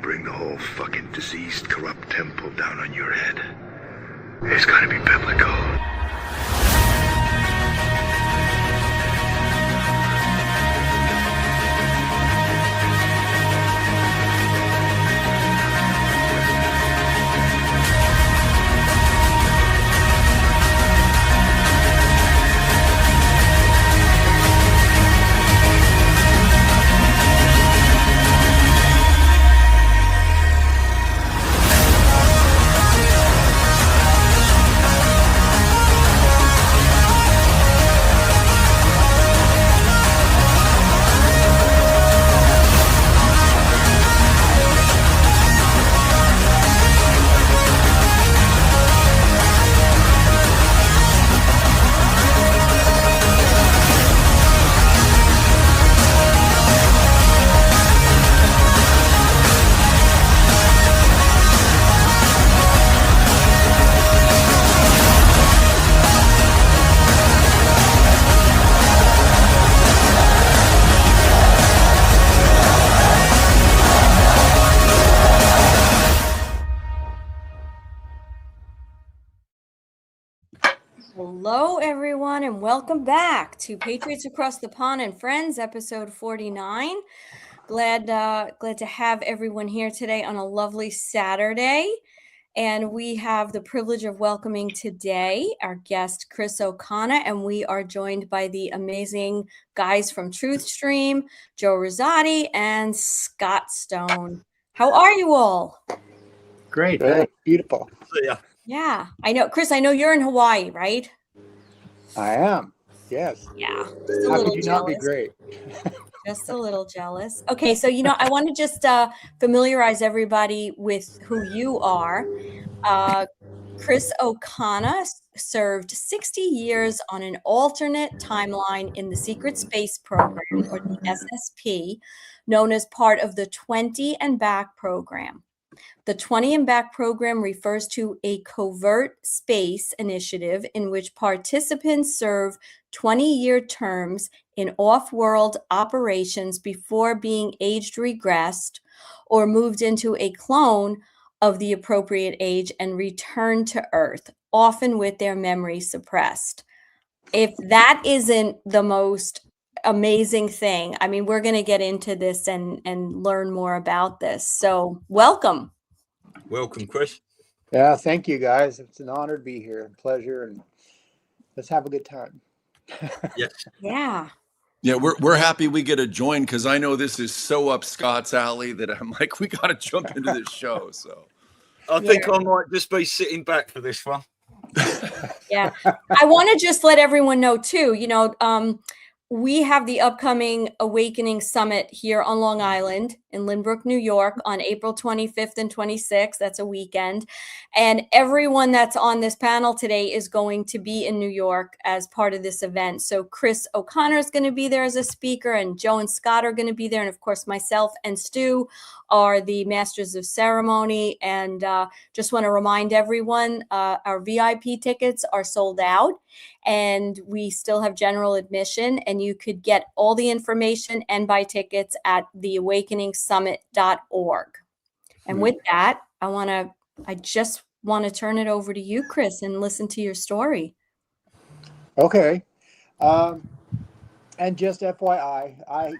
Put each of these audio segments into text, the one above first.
bring the whole fucking diseased, corrupt temple down on your head. It's gotta be biblical. Hello, everyone, and welcome back to Patriots Across the Pond and Friends, episode 49. Glad to have everyone here today on a lovely Saturday. And we have the privilege of welcoming today our guest, Chris O'Connor, and we are joined by the amazing guys from Truthstream, Joe Rosati and Scott Stone. How are you all? Great. Beautiful. Yeah, I know. Chris, I know you're in Hawaii, right? I am. Yes. Yeah. How could you not be great? Just a little jealous. Okay, so, I want to just familiarize everybody with who you are. Chris O'Connor served 60 years on an alternate timeline in the Secret Space Program, or the SSP, known as part of the 20 and Back program. The 20 and Back program refers to a covert space initiative in which participants serve 20-year terms in off-world operations before being aged regressed or moved into a clone of the appropriate age and returned to Earth, often with their memory suppressed. If that isn't the most amazing thing, I mean, we're going to get into this and learn more about this. So welcome. Welcome, Chris. Yeah, thank you, guys. It's an honor to be here. Pleasure, and let's have a good time. Yes. Yeah. Yeah, we're happy we get to join because I know this is so up Scott's alley that I'm like, we got to jump into this show. So I think I might just be sitting back for this one. Yeah. I want to just let everyone know too, we have the upcoming Awakening Summit here on Long Island in Lynbrook, New York on April 25th and 26th. That's a weekend. And everyone that's on this panel today is going to be in New York as part of this event. So Chris O'Connor is going to be there as a speaker, and Joe and Scott are going to be there. And of course, myself and Stu are the masters of ceremony. And just want to remind everyone, our VIP tickets are sold out. And we still have general admission, and you could get all the information and buy tickets at theawakeningsummit.org. And with that, I just want to turn it over to you, Chris, and listen to your story. Okay. And just FYI, I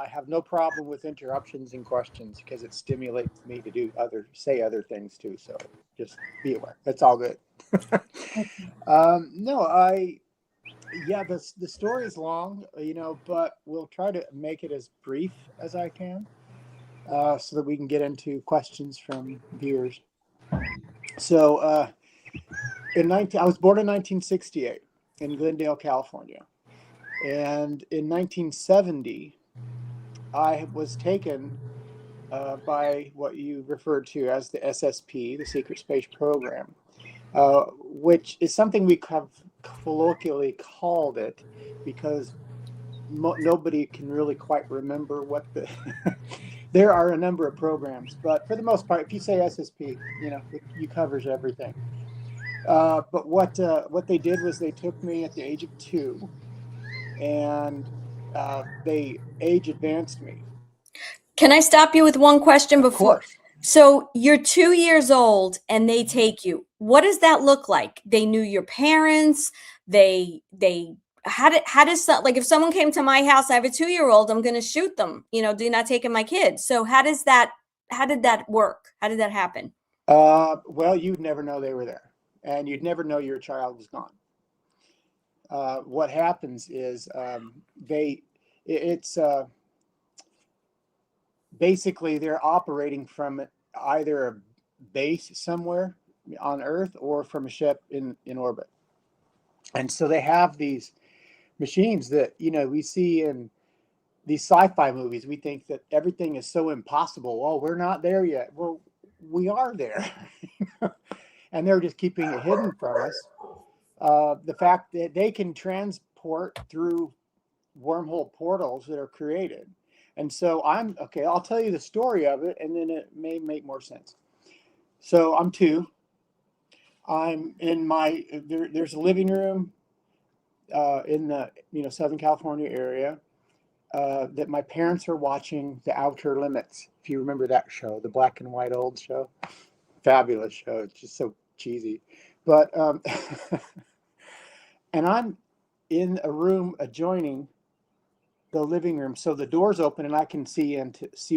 have no problem with interruptions and questions because it stimulates me to say other things too. So just be aware. It's all good. The story is long, but we'll try to make it as brief as I can, so that we can get into questions from viewers. So, I was born in 1968 in Glendale, California, and in 1970, I was taken by what you referred to as the SSP, the Secret Space Program. Which is something we have colloquially called it because nobody can really quite remember what there are a number of programs, but for the most part, if you say SSP, it covers everything. But what they did was they took me at the age of 2 and they age advanced me. Can I stop you with one question Of before? course. So you're 2 years old and they take you. What does that look like? They knew your parents. How does that, like, if someone came to my house, I have a 2-year-old, I'm going to shoot them. Do not taking my kids. So how did that work? How did that happen? Well, you'd never know they were there, and you'd never know your child was gone. What happens is basically they're operating from either a base somewhere on Earth or from a ship in orbit. And so they have these machines that, we see in these sci-fi movies. We think that everything is so impossible. Oh, we're not there yet. Well, we are there. And they're just keeping it hidden from us. The fact that they can transport through wormhole portals that are created. And so I'll tell you the story of it, and then it may make more sense. So I'm 2. I'm in there's a living room in the Southern California area that my parents are watching The Outer Limits. If you remember that show, the black and white old show. Fabulous show. It's just so cheesy. But and I'm in a room adjoining the living room, so the door's open and I can see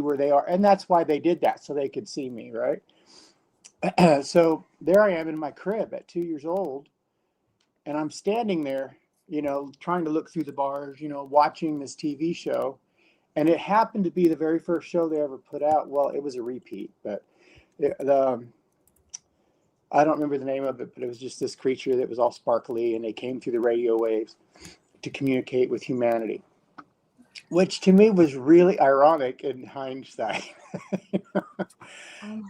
where they are, and that's why they did that, so they could see me, right? So there I am in my crib at 2 years old, and I'm standing there, trying to look through the bars, watching this TV show, and it happened to be the very first show they ever put out. Well, it was a repeat, but I don't remember the name of it, but it was just this creature that was all sparkly, and they came through the radio waves to communicate with humanity, which to me was really ironic in hindsight.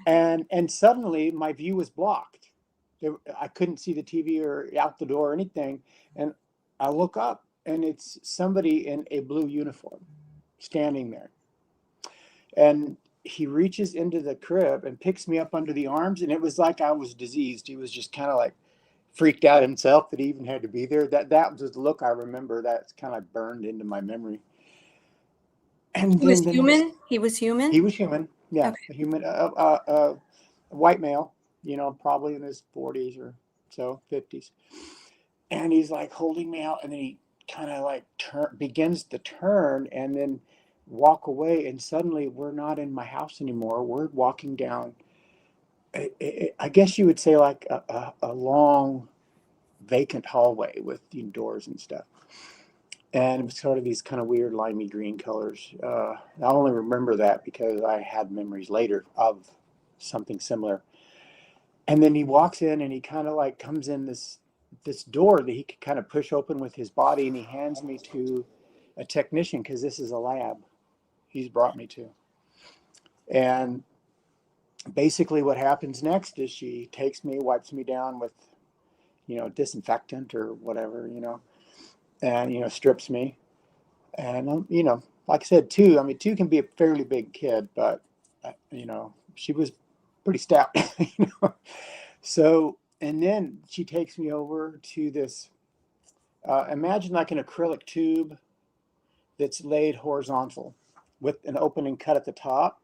And suddenly my view was blocked. I couldn't see the TV or out the door or anything. And I look up, and it's somebody in a blue uniform standing there. And he reaches into the crib and picks me up under the arms, and it was like I was diseased. He was just kind of like freaked out himself that he even had to be there. That was the look I remember. That's kind of burned into my memory. And he was human. He was human. He was human. Yeah, okay. A human, a white male. Probably in his 40s or so, 50s. And he's like holding me out, and then he kind of like begins to turn and then walk away. And suddenly we're not in my house anymore. We're walking down, I guess you would say, like a long vacant hallway with doors and stuff. And it was sort of these kind of weird limey green colors. I only remember that because I had memories later of something similar. And then he walks in, and he kind of like comes in this door that he could kind of push open with his body, and he hands me to a technician, because this is a lab he's brought me to. And basically what happens next is she takes me, wipes me down with, disinfectant or whatever, and, strips me. And, like I said, 2 can be a fairly big kid, but, she was pretty stout, So, and then she takes me over to this, imagine like an acrylic tube that's laid horizontal with an opening cut at the top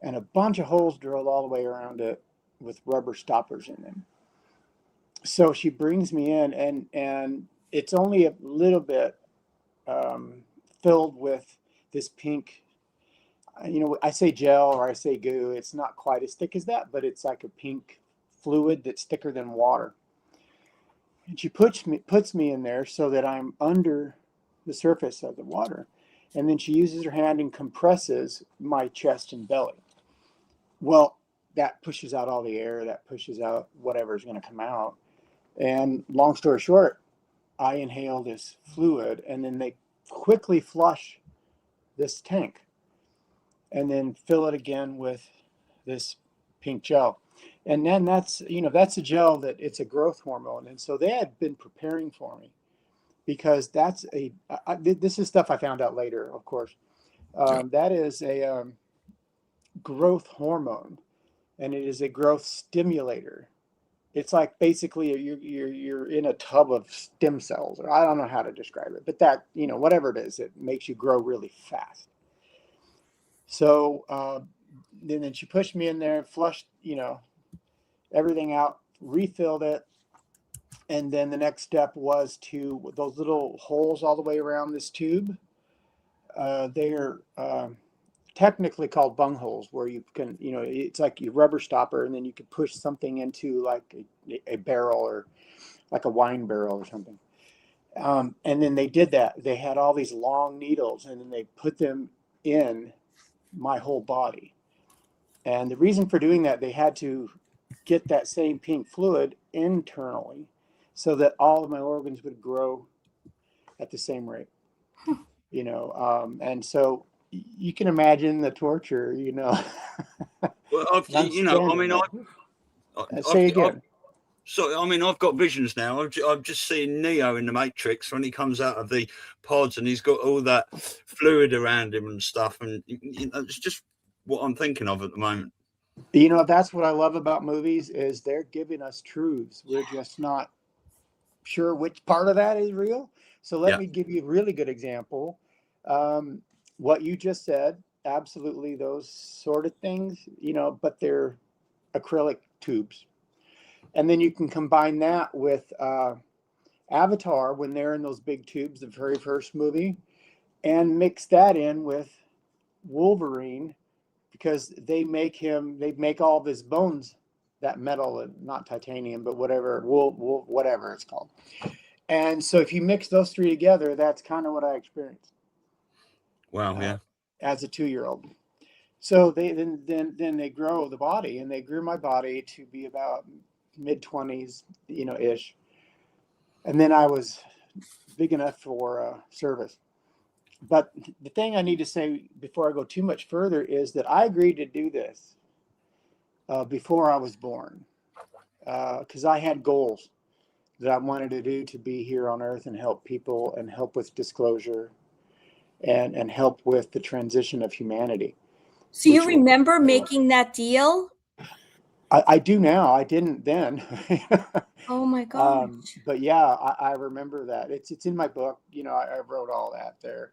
and a bunch of holes drilled all the way around it with rubber stoppers in them. So she brings me in, and it's only a little bit filled with this pink, I say gel or I say goo. It's not quite as thick as that, but it's like a pink fluid that's thicker than water. And she puts me in there so that I'm under the surface of the water. And then she uses her hand and compresses my chest and belly. Well, that pushes out all the air, that pushes out whatever is going to come out. And long story short, I inhale this fluid, and then they quickly flush this tank and then fill it again with this pink gel. And then that's a gel that it's a growth hormone. And so they had been preparing for me, because that's this is stuff I found out later, of course. That is a growth hormone, and it is a growth stimulator. It's like basically you're in a tub of stem cells, or I don't know how to describe it, but that, whatever it is, it makes you grow really fast. So then she pushed me in there, flushed, everything out, refilled it. And then the next step was to those little holes all the way around this tube. They're technically called bung holes, where you can, it's like your rubber stopper, and then you could push something into like a barrel or like a wine barrel or something. And then they did that. They had all these long needles, and then they put them in my whole body. And the reason for doing that, they had to get that same pink fluid internally so that all of my organs would grow at the same rate. And so you can imagine the torture, Well, I've Say again. I've got visions now. I'm just seeing Neo in the Matrix when he comes out of the pods and he's got all that fluid around him and stuff. And it's just what I'm thinking of at the moment. That's what I love about movies is they're giving us truths. We're just not sure which part of that is real. So let me give you a really good example. What you just said, absolutely those sort of things, but they're acrylic tubes. And then you can combine that with Avatar when they're in those big tubes, the very first movie, and mix that in with Wolverine, because they make all of his bones, that metal, not titanium, but whatever, whatever it's called. And so if you mix those three together, that's kind of what I experienced. Wow, yeah. As a 2-year-old. So they then they grow the body, and they grew my body to be about mid-20s, ish. And then I was big enough for service. But the thing I need to say before I go too much further is that I agreed to do this before I was born, because I had goals that I wanted to do to be here on Earth and help people and help with disclosure and help with the transition of humanity. So you remember making that deal? I do now. I didn't then. Oh my gosh. But yeah, I remember that. It's in my book. I wrote all that there.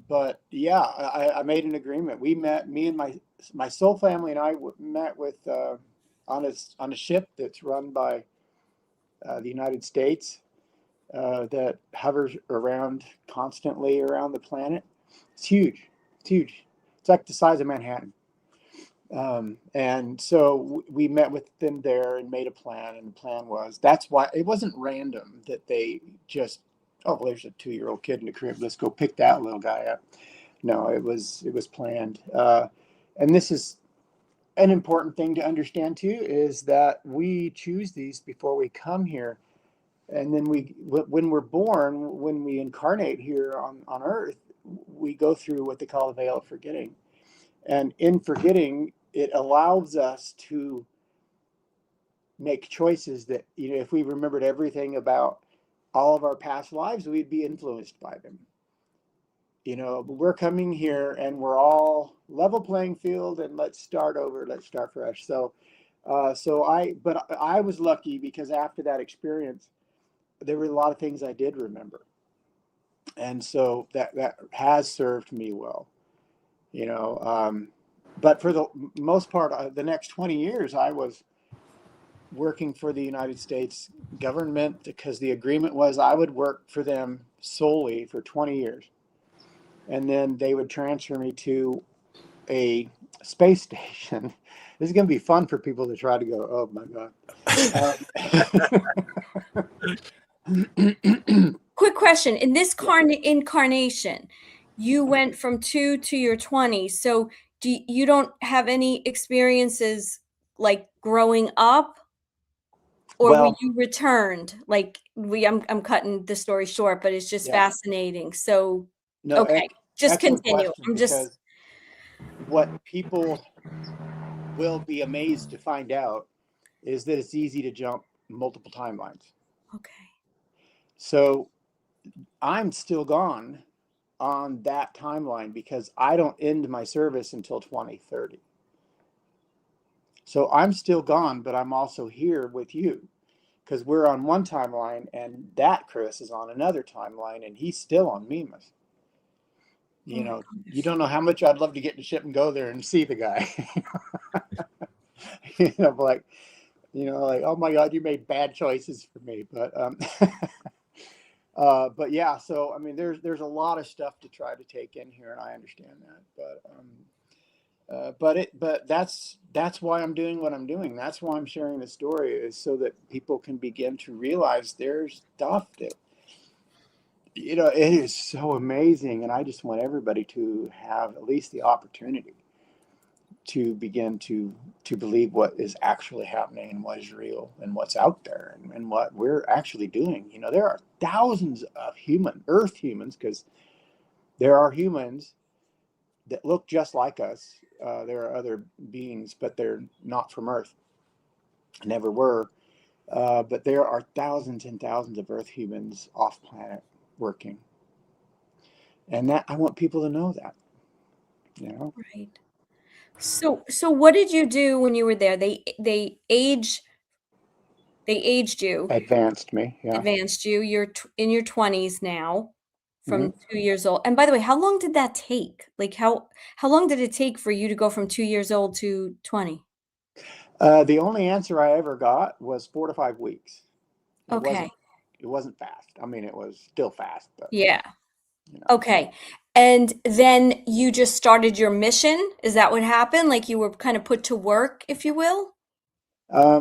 But yeah, I made an agreement. We met, me and my soul family and I met with on a ship that's run by the United States that hovers around constantly around the planet. It's huge. It's huge. It's like the size of Manhattan. And so we met with them there and made a plan. And the plan was, that's why it wasn't random that they just, well, there's a 2-year-old kid in the crib, let's go pick that little guy up. No, it was planned. And this is an important thing to understand too, is that we choose these before we come here. And then when we're born, when we incarnate here on Earth, we go through what they call the veil of forgetting. And in forgetting, it allows us to make choices that, if we remembered everything about all of our past lives, we'd be influenced by them. But we're coming here and we're all level playing field, and let's start over, let's start fresh. So I was lucky, because after that experience, there were a lot of things I did remember. And so that has served me well, but for the most part, the next 20 years, I was working for the United States government, because the agreement was I would work for them solely for 20 years. And then they would transfer me to a space station. This is going to be fun for people to try to go, oh my God. Quick question. In this incarnation, you went from 2 to your 20s. So you don't have any experiences like growing up? Or were you returned? Like I'm cutting the story short, but it's just fascinating. So, no, okay, just continue. I'm just. What people will be amazed to find out is that it's easy to jump multiple timelines. Okay. So I'm still gone on that timeline, because I don't end my service until 2030. So I'm still gone, but I'm also here with you, because we're on one timeline, and that Chris is on another timeline, and he's still on Mimas. You know, you don't know how much I'd love to get in the ship and go there and see the guy. You know, like, oh my God, you made bad choices for me. But yeah, so I mean, there's a lot of stuff to try to take in here, and I understand that. But that's why I'm doing what I'm doing. That's why I'm sharing the story, is so that people can begin to realize there's stuff that, you know, it is so amazing, and I just want everybody to have at least the opportunity to begin to believe what is actually happening and what is real and what's out there, and what we're actually doing. You know, there are thousands of Earth humans, because there are humans that look just like us. There are other beings, but they're not from Earth, never were. But there are thousands and thousands of Earth humans off planet working. And that, I want people to know that, you know. Right. So what did you do when you were there? They aged you, Advanced me, yeah. advanced you. You're in your 20s now, from Mhm. 2 years old. And by the way, how long did that take? Like how long did it take for you to go from 2 years old to 20? The only answer I ever got was 4 to 5 weeks. It Okay. wasn't fast. I mean, it was still fast, but Yeah. you know. Okay. And then you just started your mission? Is that what happened? Like you were kind of put to work, if you will?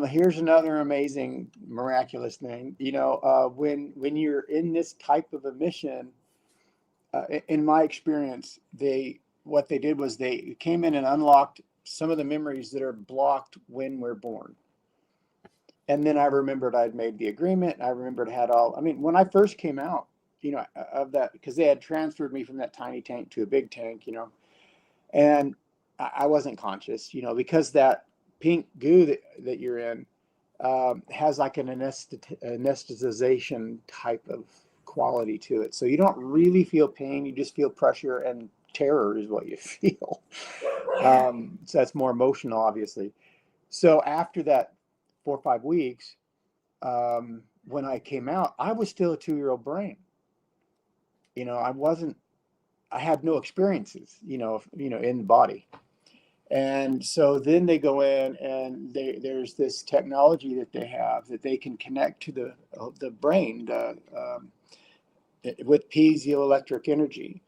Here's another amazing, miraculous thing. You know, when you're in this type of a mission, in my experience, what they did was they came in and unlocked some of the memories that are blocked when we're born. And then I remembered I'd made the agreement. I remembered I mean, when I first came out, you know, of that, because they had transferred me from that tiny tank to a big tank, you know, and I wasn't conscious, you know, because that pink goo that you're in has like an anesthetization type of quality to it. So you don't really feel pain. You just feel pressure, and terror is what you feel. Yeah. So that's more emotional, obviously. So after that 4 or 5 weeks, when I came out, I was still a 2-year-old brain. You know, I had no experiences, you know, in the body. And so then they go in, and there's this technology that they have that they can connect to the brain with piezoelectric energy.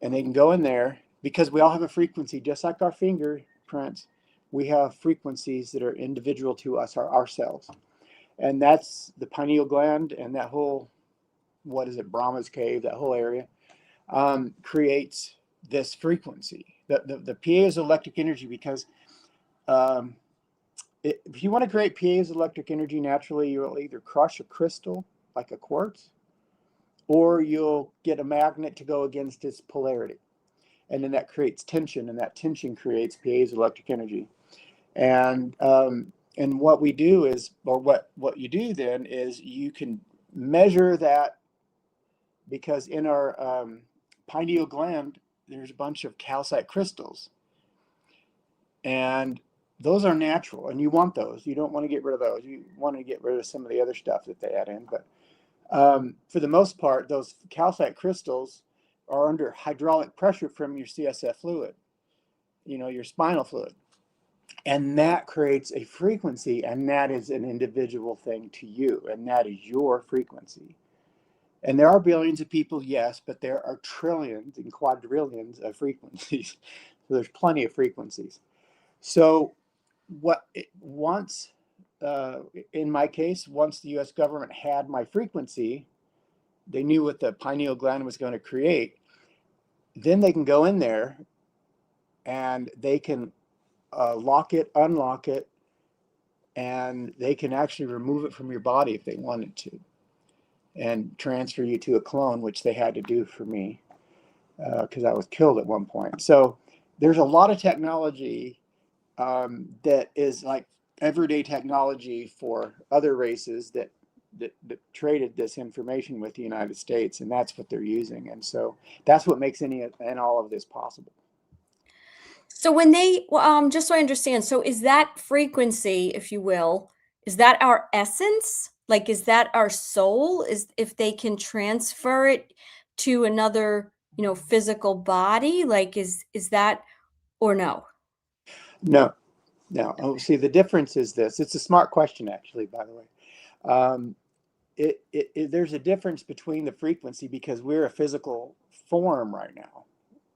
And they can go in there, because we all have a frequency, just like our fingerprints. We have frequencies that are individual to us, ourselves. And that's the pineal gland, and that whole, Brahma's cave, that whole area creates this frequency, the piezoelectric energy, because if you want to create piezoelectric energy naturally, you'll either crush a crystal like a quartz, or you'll get a magnet to go against its polarity. And then that creates tension, and that tension creates piezoelectric energy. And what we do is, or what you do then is, you can measure that, because in our pineal gland, there's a bunch of calcite crystals. And those are natural, and you want those. You don't want to get rid of those. You want to get rid of some of the other stuff that they add in. But for the most part, those calcite crystals are under hydraulic pressure from your CSF fluid, you know, your spinal fluid. And that creates a frequency, and that is an individual thing to you, and that is your frequency. And there are billions of people, yes, but there are trillions and quadrillions of frequencies. So there's plenty of frequencies. So in my case, once the US government had my frequency, they knew what the pineal gland was going to create. Then they can go in there, and they can lock it, unlock it, and they can actually remove it from your body if they wanted to, and transfer you to a clone, which they had to do for me, because I was killed at one point. So there's a lot of technology that is like everyday technology for other races that traded this information with the United States, and that's what they're using. And so that's what makes any and all of this possible. So when they, just so I understand, so is that frequency, if you will, is that our essence? Like, is that our soul? Is if they can transfer it to another physical body? Like, is that, or no? No. Oh, see, the difference is this. It's a smart question, actually, by the way. There's a difference between the frequency, because we're a physical form right now.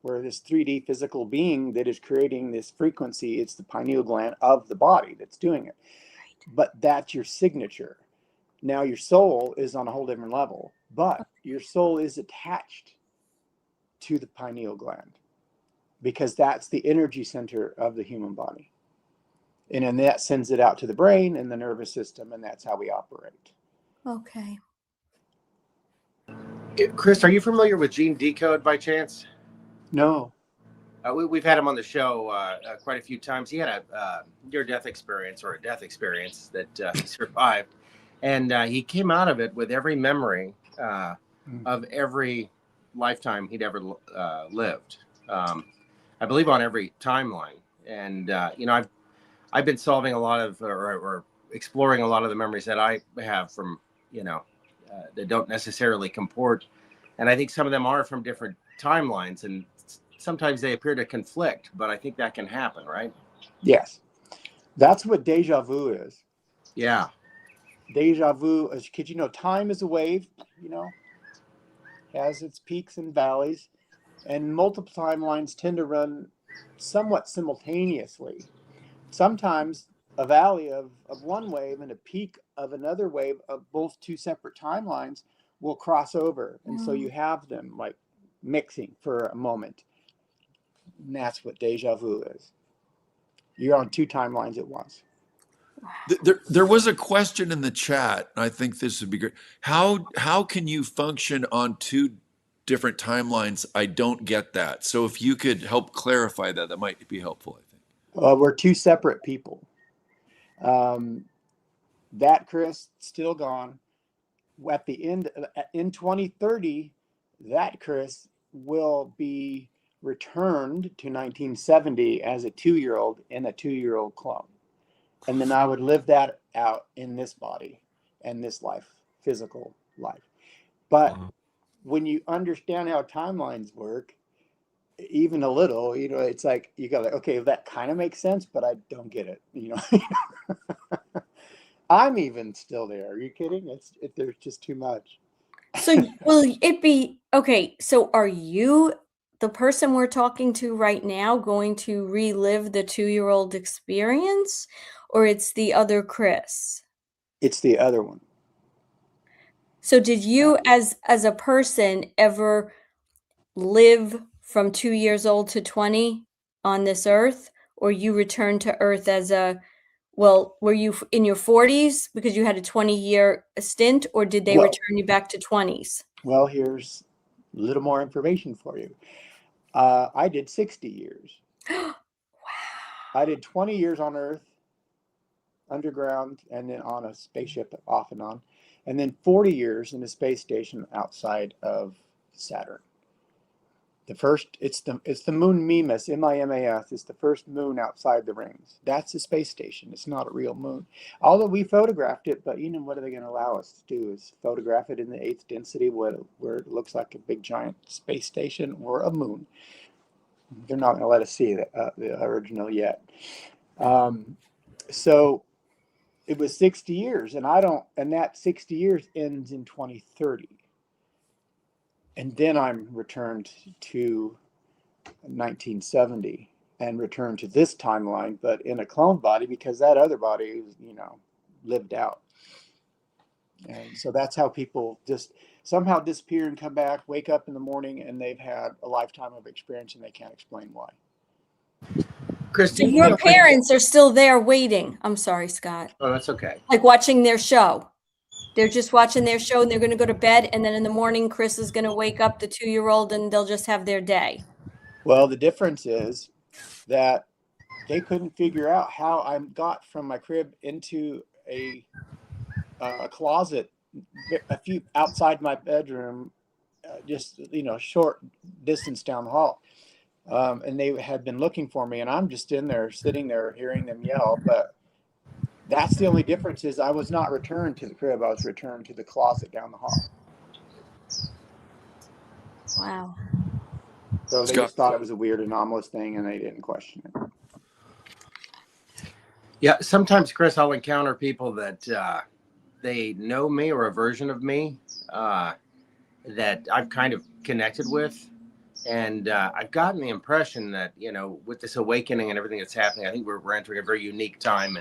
We're this 3D physical being that is creating this frequency. It's the pineal gland of the body that's doing it. Right. But that's your signature. Now your soul is on a whole different level, but your soul is attached to the pineal gland, because that's the energy center of the human body. And then that sends it out to the brain and the nervous system, and that's how we operate. Okay. Chris, are you familiar with Gene Decode by chance? No. We've had him on the show quite a few times. He had a near-death experience, or a death experience that he survived. And he came out of it with every memory of every lifetime he'd ever lived. I believe on every timeline. And, I've been solving a lot of, or exploring a lot of the memories that I have from, that don't necessarily comport. And I think some of them are from different timelines, and sometimes they appear to conflict, but I think that can happen, right? Yes. That's what deja vu is. Yeah. Deja vu is, because, time is a wave, has its peaks and valleys, and multiple timelines tend to run somewhat simultaneously. Sometimes a valley of one wave and a peak of another wave of both two separate timelines will cross over. And so you have them like mixing for a moment. And that's what deja vu is. You're on two timelines at once. There was a question in the chat. I think this would be great. How can you function on two different timelines? I don't get that. So if you could help clarify that, that might be helpful, I think. We're two separate people. That Chris, still gone. At the end, in 2030, that Chris will be returned to 1970 as a 2-year-old in a 2-year-old clone. And then I would live that out in this body and this life, physical life. But when you understand how timelines work, even a little, it's like, you got like, okay, that kind of makes sense, but I don't get it, I'm even still there. Are you kidding? There's just too much. So will it be, okay, so are you, the person we're talking to right now, going to relive the 2-year-old experience, or it's the other Chris? It's the other one. So did you, as a person, ever live from 2 years old to 20 on this earth, or you returned to Earth as were you in your 40s because you had a 20-year stint, or did they return you back to 20s? Well, here's a little more information for you. I did 60 years. Wow. I did 20 years on Earth, underground, and then on a spaceship off and on, and then 40 years in a space station outside of Saturn. The first, it's the moon Mimas, M-I-M-A-S. It's the first moon outside the rings. That's a space station. It's not a real moon. Although we photographed it, but what are they going to allow us to do is photograph it in the 8th density where it looks like a big giant space station or a moon. They're not going to let us see the original yet. So it was 60 years, and that 60 years ends in 2030. And then I'm returned to 1970 and returned to this timeline, but in a clone body, because that other body, lived out. And so that's how people just somehow disappear and come back, wake up in the morning, and they've had a lifetime of experience and they can't explain why. Christine, your parents are still there waiting. I'm sorry, Scott. Oh, that's okay. Like watching their show. They're just watching their show and they're going to go to bed. And then in the morning, Chris is going to wake up the 2-year-old and they'll just have their day. Well, the difference is that they couldn't figure out how I got from my crib into a closet a few outside my bedroom, just, short distance down the hall. And they had been looking for me, and I'm just in there, sitting there, hearing them yell. But that's the only difference is I was not returned to the crib. I was returned to the closet down the hall. Wow. So they Scott. just thought it was a weird, anomalous thing, and they didn't question it. Yeah, sometimes, Chris, I'll encounter people that they know me or a version of me that I've kind of connected with. And I've gotten the impression that, with this awakening and everything that's happening, I think we're entering a very unique time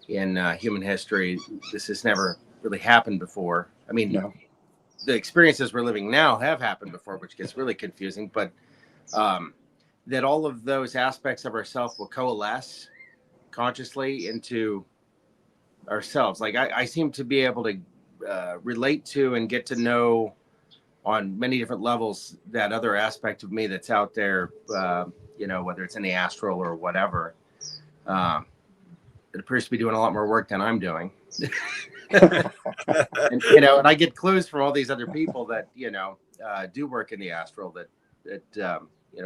in human history. This has never really happened before. I mean, No. The experiences we're living now have happened before, which gets really confusing. But that all of those aspects of ourselves will coalesce consciously into ourselves. Like I seem to be able to relate to and get to know on many different levels that other aspect of me that's out there, whether it's in the astral or whatever. It appears to be doing a lot more work than I'm doing. and I get clues from all these other people that, do work in the astral that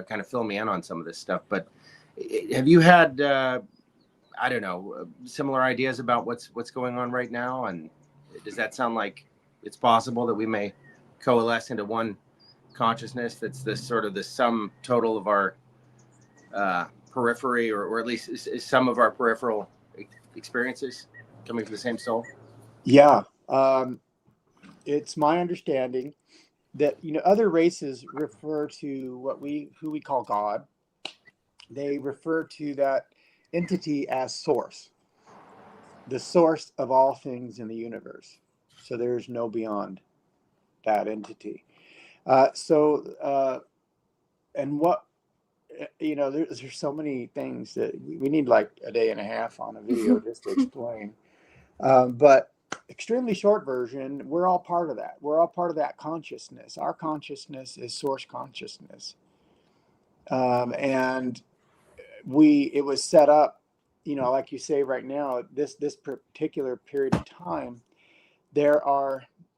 kind of fill me in on some of this stuff. But have you had, similar ideas about what's going on right now? And does that sound like it's possible that we may coalesce into one consciousness that's this sort of the sum total of our periphery, or at least is some of our peripheral experiences coming from the same soul? Yeah. It's my understanding that, other races refer to who we call God. They refer to that entity as source, the source of all things in the universe. So there's no beyond that entity. And what, there's so many things that we need like a day and a half on a video just to explain. But extremely short version, we're all part of that. We're all part of that consciousness. Our consciousness is source consciousness. And it was set up, like you say right now, this particular period of time,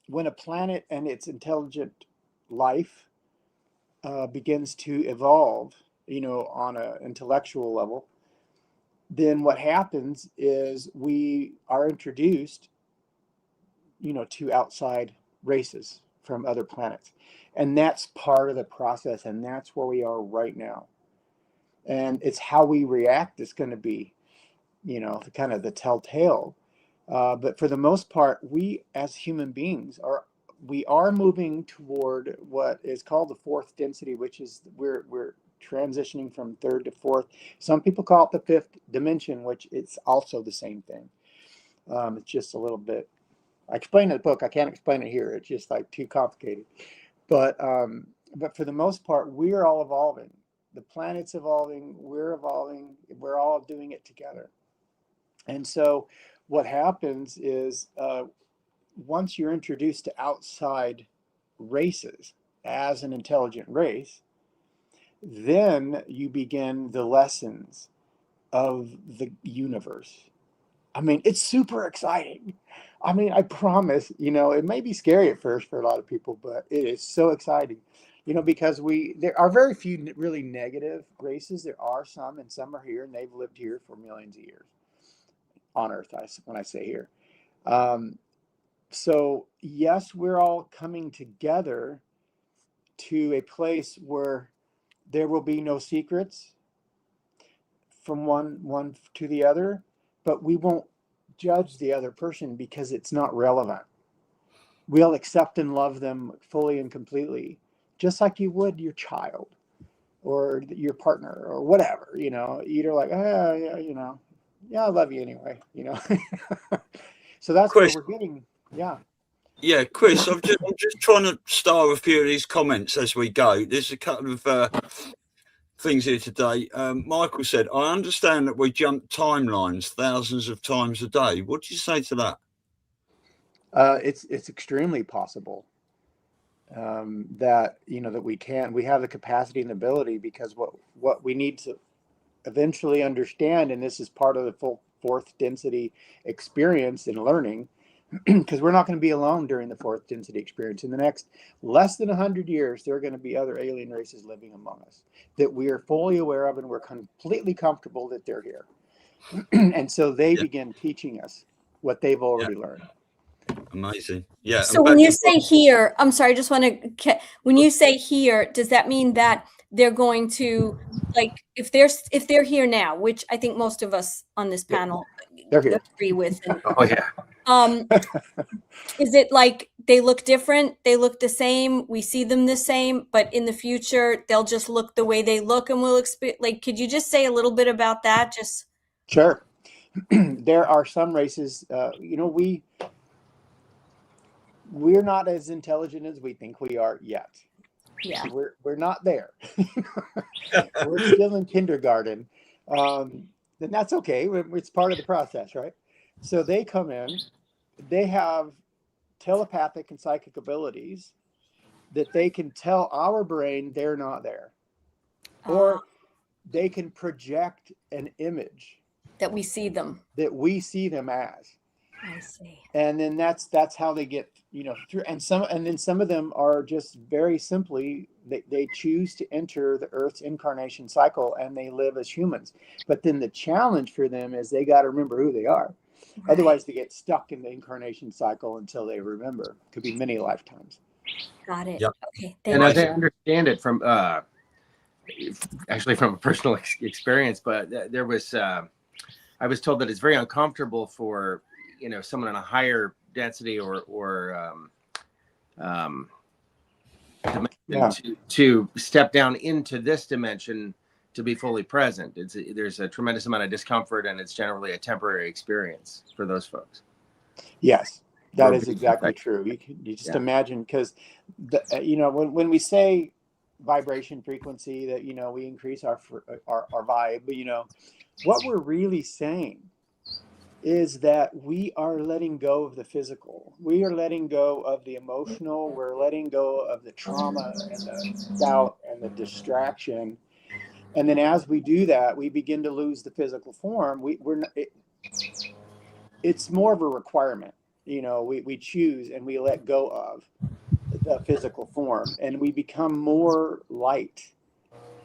when a planet and its intelligent life begins to evolve, on an intellectual level, then what happens is we are introduced, to outside races from other planets. And that's part of the process. And that's where we are right now. And it's how we react is going to be, kind of the telltale. But for the most part, we as human beings are moving toward what is called the fourth density, which is we're transitioning from third to fourth. Some people call it the fifth dimension, which it's also the same thing. It's just a little bit, I explained in the book, I can't explain it here. It's just like too complicated. But for the most part, we're all evolving. The planet's evolving, we're evolving, we're all doing it together. And so what happens is once you're introduced to outside races as an intelligent race, then you begin the lessons of the universe. I mean, it's super exciting. I mean, I promise, it may be scary at first for a lot of people, but it is so exciting, because there are very few really negative races. There are some, and some are here, and they've lived here for millions of years on Earth, when I say here. So, yes, we're all coming together to a place where there will be no secrets from one to the other, but we won't judge the other person because it's not relevant. We'll accept and love them fully and completely, just like you would your child or your partner or whatever, you're like, yeah, I love you anyway, So that's Chris, what we're getting. Yeah. Yeah, Chris, I'm just trying to star a few of these comments as we go. There's a couple of things here today. Michael said, I understand that we jump timelines thousands of times a day. What do you say to that? It's extremely possible that, that we have the capacity and ability, because what we need to eventually understand, and this is part of the full fourth density experience and learning, because we're not going to be alone during the fourth density experience. In the next less than 100 years, there are going to be other alien races living among us that we are fully aware of, and we're completely comfortable that they're here. And so they begin teaching us what they've already learned. Amazing. Yeah. So when you say here, I'm sorry, I just want to, when you say here, does that mean that they're going to, like, if they're here now, which I think most of us on this panel They're here. agree with, and, Oh yeah. is it like they look different, they look the same, we see them the same, but in the future they'll just look the way they look, and we'll like, could you just say a little bit about that? Just Sure. There are some races, you know, we're not as intelligent as we think we are yet. yeah, We're not there. We're still in kindergarten. Then that's okay. It's part of the process, right? So they come in, they have telepathic and psychic abilities that they can tell our brain they're not there, or they can project an image that we see them. that we see them as. I see. And then that's how they get, you know, through. And then some of them are just very simply, they choose to enter the Earth's incarnation cycle and they live as humans. But then the challenge for them is they got to remember who they are. Right. Otherwise they get stuck in the incarnation cycle until they remember. Could be many lifetimes. Got it. Yep. Okay. And as I understand it from actually from a personal experience, but there was I was told that it's very uncomfortable for, you know, someone in a higher density or dimension to step down into this dimension to be fully present. There's a tremendous amount of discomfort, and it's generally a temporary experience for those folks. Yes, that is exactly true. You just imagine, because you know, when we say vibration frequency, that, you know, we increase our vibe, but, you know, what we're really saying is that we are letting go of the physical. We are letting go of the emotional. We're letting go of the trauma and the doubt and the distraction. And then as we do that, we begin to lose the physical form. It's more of a requirement. You know, we choose and we let go of the physical form, and we become more light,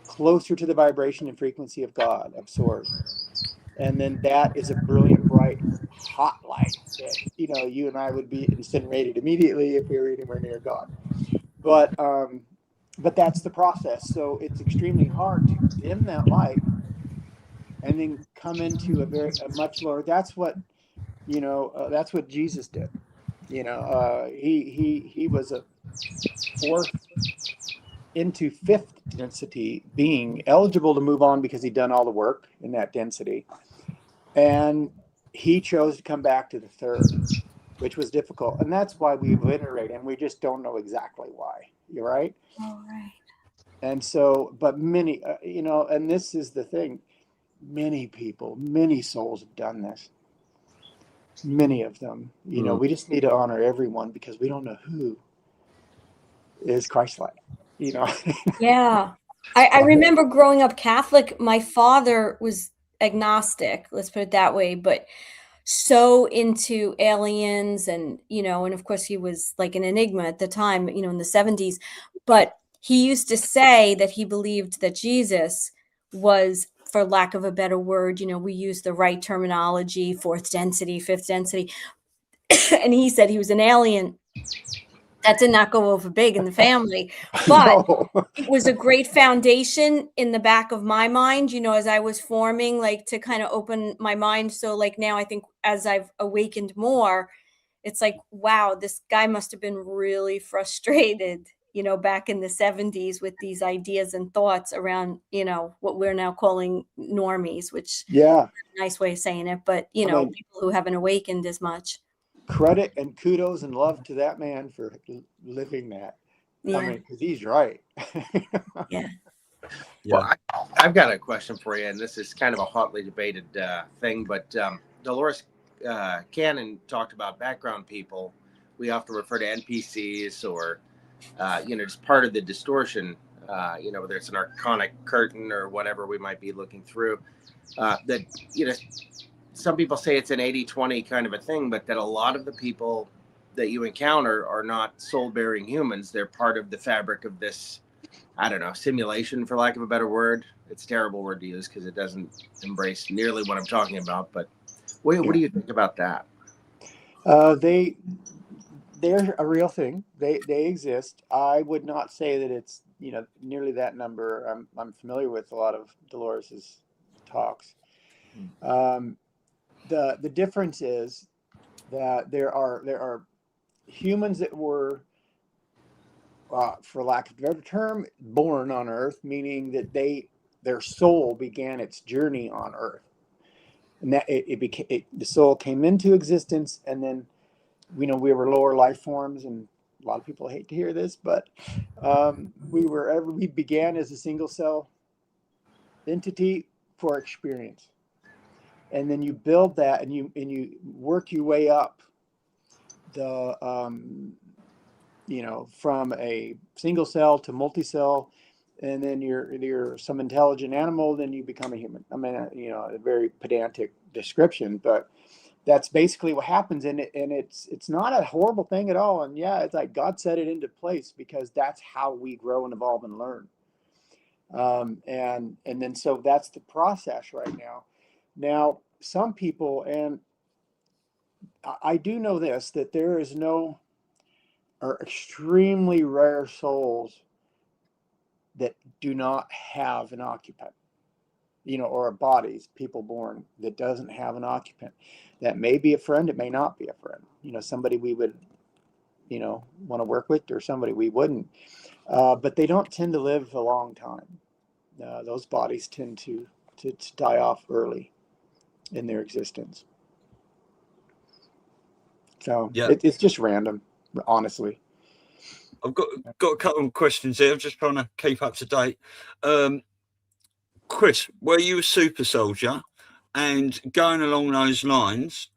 closer to the vibration and frequency of God, of Source. And then that is a brilliant, bright, hot light that, you know, you and I would be incinerated immediately if we were anywhere near God. But that's the process. So it's extremely hard to dim that light and then come into a much lower. That's what, you know, that's what Jesus did. You know, he was a fourth into fifth density being, eligible to move on because he'd done all the work in that density. And he chose to come back to the third, which was difficult. And that's why we iterate, and we just don't know exactly why. You're right? All right. And so, but many, you know, and this is the thing, many people, many souls have done this. Many of them, you know, we just need to honor everyone because we don't know who is Christ-like, you know? Yeah. I remember growing up Catholic. My father was agnostic, let's put it that way, but so into aliens, and, you know, and of course he was like an enigma at the time, you know, in the 70s. But he used to say that he believed that Jesus was, for lack of a better word, you know, we use the right terminology, fourth density, fifth density. And he said he was an alien. That did not go over big in the family, but it was a great foundation in the back of my mind, you know, as I was forming, like, to kind of open my mind. So like now I think as I've awakened more, it's like, wow, this guy must have been really frustrated, you know, back in the 70s with these ideas and thoughts around, you know, what we're now calling normies, which is a nice way of saying it, but, you know, people who haven't awakened as much. Credit and kudos and love to that man for living that. Yeah. I mean, because he's right. Yeah. Well, I've got a question for you, and this is kind of a hotly debated thing, but Dolores Cannon talked about background people. We often refer to NPCs or, you know, just part of the distortion, you know, whether it's an archonic curtain or whatever we might be looking through, that, you know, some people say it's an 80-20 kind of a thing, but that a lot of the people that you encounter are not soul-bearing humans. They're part of the fabric of this, I don't know, simulation, for lack of a better word. It's a terrible word to use because it doesn't embrace nearly what I'm talking about. But what do you think about that? they're a real thing. They exist. I would not say that it's, you know, nearly that number. I'm familiar with a lot of Dolores's talks. The difference is that there are humans that were, for lack of a better term, born on Earth, meaning that their soul began its journey on Earth, and that the soul came into existence, and then, you know, we were lower life forms, and a lot of people hate to hear this, but we began as a single cell entity for experience, and then you build that, and you work your way up the you know, from a single cell to multi-cell, and then you're some intelligent animal, then you become a human. I mean, you know, a very pedantic description, but that's basically what happens. And it's not a horrible thing at all. And yeah, it's like God set it into place, because that's how we grow and evolve and learn. And then so that's the process right now. Now, some people, and I do know this, that there is are extremely rare souls that do not have an occupant, you know, or bodies, people born that doesn't have an occupant. That may be a friend, it may not be a friend, you know, somebody we would, you know, want to work with, or somebody we wouldn't, but they don't tend to live a long time. Those bodies tend to die off early in their existence. So Yeah. it's just random, honestly. I've got a couple of questions here. I'm just trying to keep up to date. Chris, were you a super soldier? And going along those lines,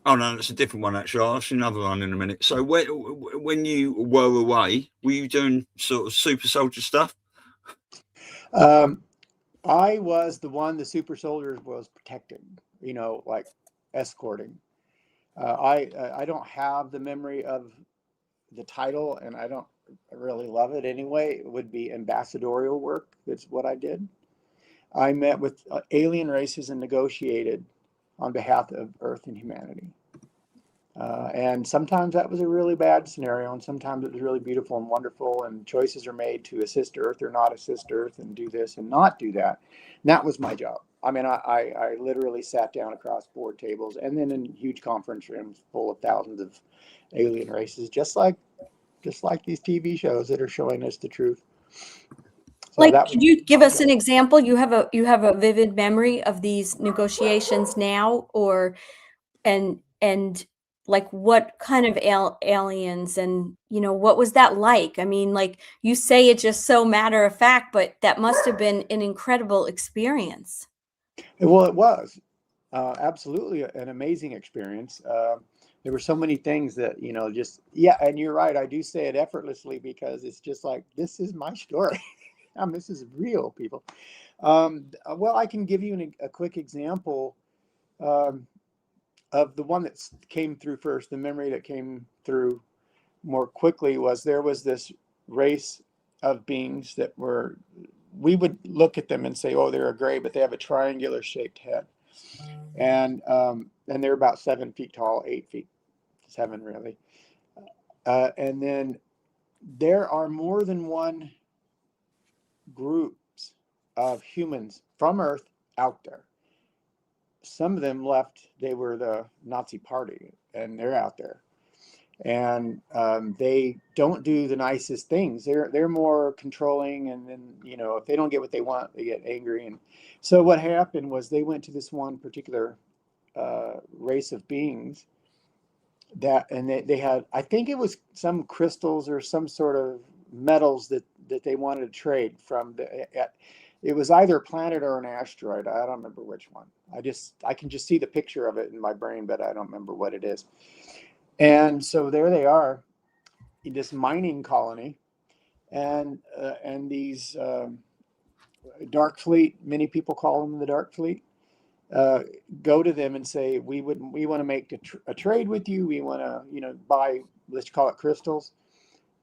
oh no, that's a different one actually. I'll ask you another one in a minute. So when you were away, were you doing sort of super soldier stuff? I was the one the super soldier was protecting, you know, like escorting. I don't have the memory of the title, and I don't really love it anyway. It would be ambassadorial work. That's what I did. I met with alien races and negotiated on behalf of Earth and humanity. And sometimes that was a really bad scenario, and sometimes it was really beautiful and wonderful, and choices are made to assist Earth or not assist Earth, and do this and not do that. And that was my job. I mean, I literally sat down across board tables, and then in huge conference rooms full of thousands of alien races, just like these TV shows that are showing us the truth. So like, could you give us an example? You have a vivid memory of these negotiations now, and like what kind of aliens, and you know, what was that like? I mean, like, you say it just so matter of fact, but that must have been an incredible experience. Well, it was absolutely an amazing experience. There were so many things that, you know, just, yeah, and you're right. I do say it effortlessly, because it's just like, this is my story. This is real, people. Well, I can give you a quick example of the one that came through first. The memory that came through more quickly was, there was this race of beings that we would look at them and say, oh, they're a gray, but they have a triangular shaped head. And they're about 7 feet tall, 8 feet, 7 really. And then there are more than one groups of humans from Earth out there. Some of them left, they were the Nazi party, and they're out there. And they don't do the nicest things. They're more controlling, and then, you know, if they don't get what they want, they get angry. And so what happened was, they went to this one particular race of beings and they had, I think it was some crystals or some sort of metals that they wanted to trade from. It was either a planet or an asteroid. I don't remember which one. I can just see the picture of it in my brain, but I don't remember what it is. And so there they are in this mining colony, and these Dark Fleet, many people call them the Dark Fleet, go to them and say, we want to make a trade with you. We want to, you know, buy, let's call it crystals.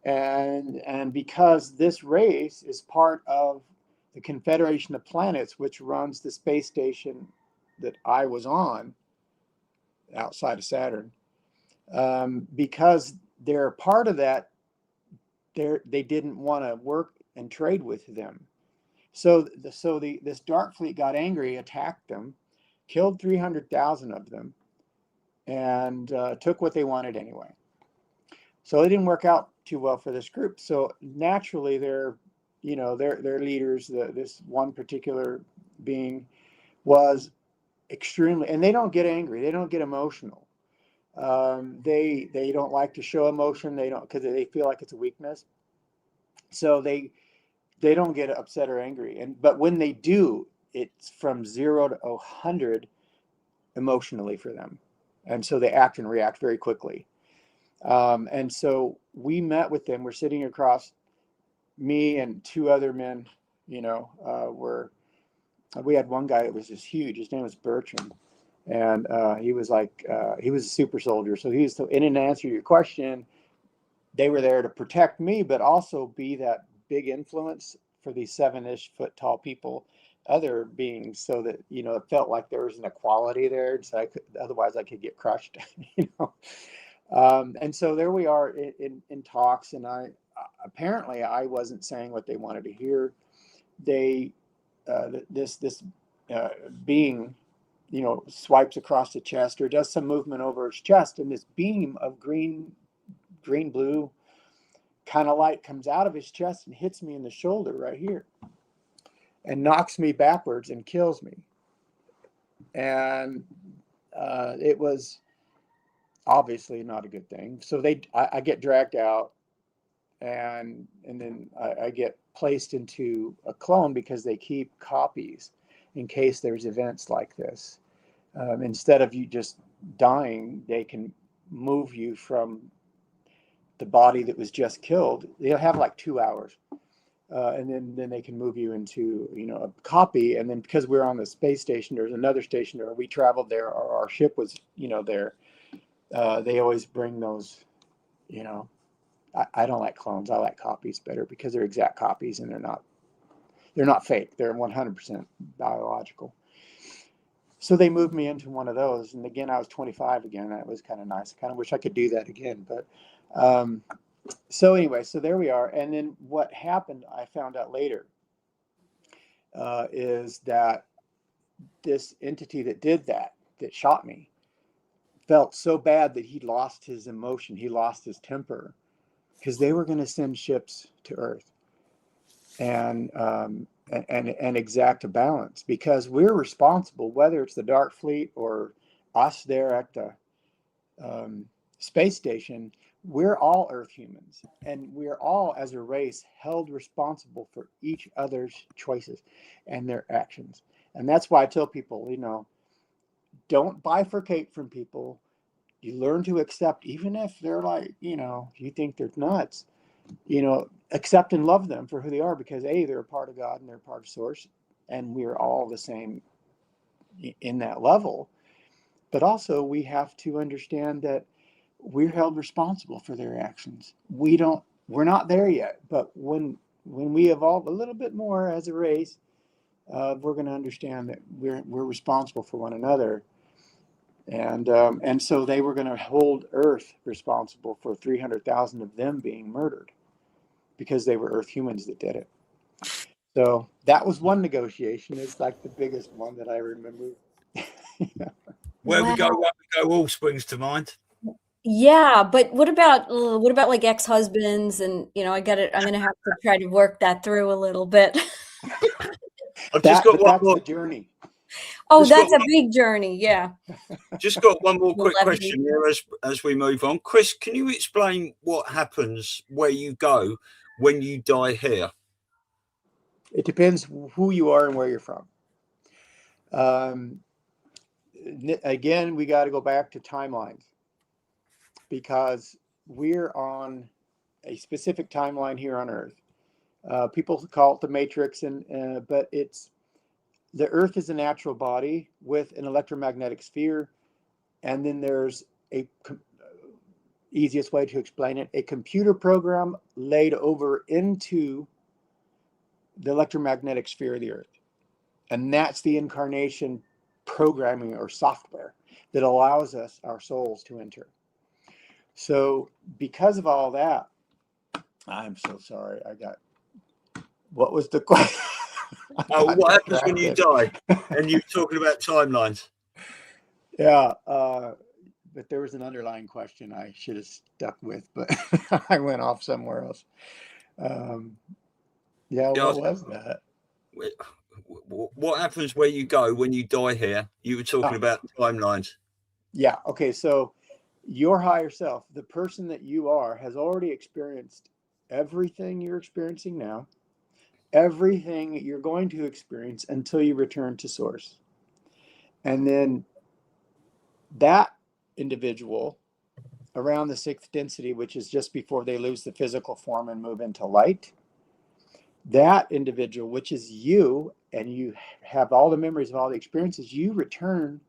And because this race is part of the Confederation of Planets, which runs the space station that I was on outside of Saturn, because they're part of that. They didn't want to work and trade with them. So this dark fleet got angry, attacked them, killed 300,000 of them, and took what they wanted anyway. So it didn't work out too well for this group. So naturally, their leaders, this one particular being, was extremely, and they don't get angry, they don't get emotional. They don't like to show emotion. They don't, because they feel like it's a weakness. So they don't get upset or angry. But when they do, it's from 0 to 100 emotionally for them, and so they act and react very quickly. And so we met with them. We're sitting across, me and 2 other men. We had one guy that was just huge. His name was Bertram, and he was he was a super soldier. So he was, in an answer to your question, they were there to protect me, but also be that big influence for these 7-ish foot tall people, other beings, so that it felt like there was an equality there. So otherwise I could get crushed. And so there we are in talks, and apparently I wasn't saying what they wanted to hear. This being, swipes across the chest or does some movement over his chest, and this beam of green blue kind of light comes out of his chest and hits me in the shoulder right here and knocks me backwards and kills me. And it was obviously not a good thing. So I get dragged out, and then I get placed into a clone, because they keep copies in case there's events like this. Instead of you just dying, they can move you from the body that was just killed. They'll have like 2 hours, and then they can move you into a copy. And then because we're on the space station, there's another station there. We traveled there, or our ship was there. They always bring those. I don't like clones. I like copies better, because they're exact copies, and they're not fake. They're 100% biological. So they moved me into one of those, and again I was 25 again. That was kind of nice. I kind of wish I could do that again, but so anyway, so there we are. And then what happened, I found out later, is that this entity that shot me felt so bad that he lost his emotion, he lost his temper, because they were going to send ships to Earth and exact a balance, because we're responsible, whether it's the Dark Fleet or us there at the space station. We're all Earth humans, and we're all, as a race, held responsible for each other's choices and their actions. And that's why I tell people, don't bifurcate from people. You learn to accept, even if they're like, you think they're nuts, accept and love them for who they are, because they're a part of God and they're a part of Source, and we're all the same in that level. But also we have to understand that we're held responsible for their actions. We're not there yet, but when we evolve a little bit more as a race, we're going to understand that we're responsible for one another. And so they were going to hold Earth responsible for 300,000 of them being murdered, because they were Earth humans that did it. So that was one negotiation. It's like the biggest one that I remember. Where we go, all springs to mind. Yeah, but what about like ex-husbands? And I'm going to have to try to work that through a little bit. That's the journey. Oh, that's a big journey. Yeah. Just got one more quick question here as we move on. Chris, can you explain what happens where you go when you die here? It depends who you are and where you're from. Again, we got to go back to timelines, because we're on a specific timeline here on Earth. People call it the Matrix, but the Earth is a natural body with an electromagnetic sphere, and then there's easiest way to explain it, a computer program laid over into the electromagnetic sphere of the Earth, and that's the incarnation programming or software that allows us, our souls, to enter. So because of all that, I'm so sorry. What was the question? Oh, what happens when you die? And you're talking about timelines. Yeah, but there was an underlying question I should have stuck with, but I went off somewhere else. What was that? What happens where you go when you die here? You were talking about timelines. Yeah. Okay. So your higher self, the person that you are, has already experienced everything you're experiencing now, everything you're going to experience until you return to source. And then that individual around the sixth density, which is just before they lose the physical form and move into light, that individual, which is you, and you have all the memories of all the experiences, you return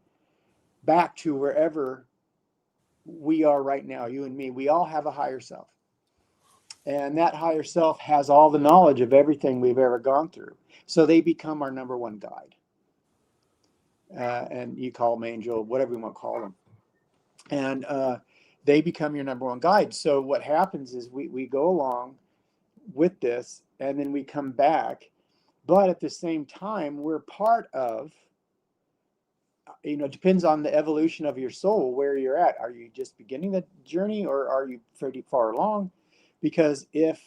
back to wherever we are right now, you and me. We all have a higher self. And that higher self has all the knowledge of everything we've ever gone through. So they become our number one guide. And you call them angel, whatever you want to call them. And they become your number one guide. So what happens is we go along with this, and then we come back. But at the same time, we're part of, it depends on the evolution of your soul, where you're at. Are you just beginning the journey, or are you pretty far along? Because if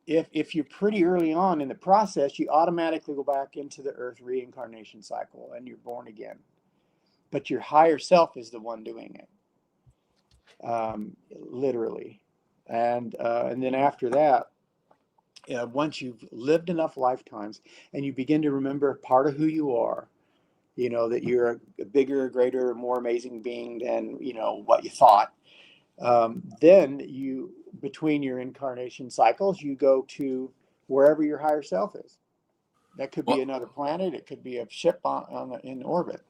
you're pretty early on in the process, you automatically go back into the earth reincarnation cycle and you're born again. But your higher self is the one doing it, literally. And then after that, once you've lived enough lifetimes and you begin to remember part of who you are, that you're a bigger, greater, more amazing being than, what you thought. Then you, between your incarnation cycles, you go to wherever your higher self is. That could be another planet. It could be a ship in orbit.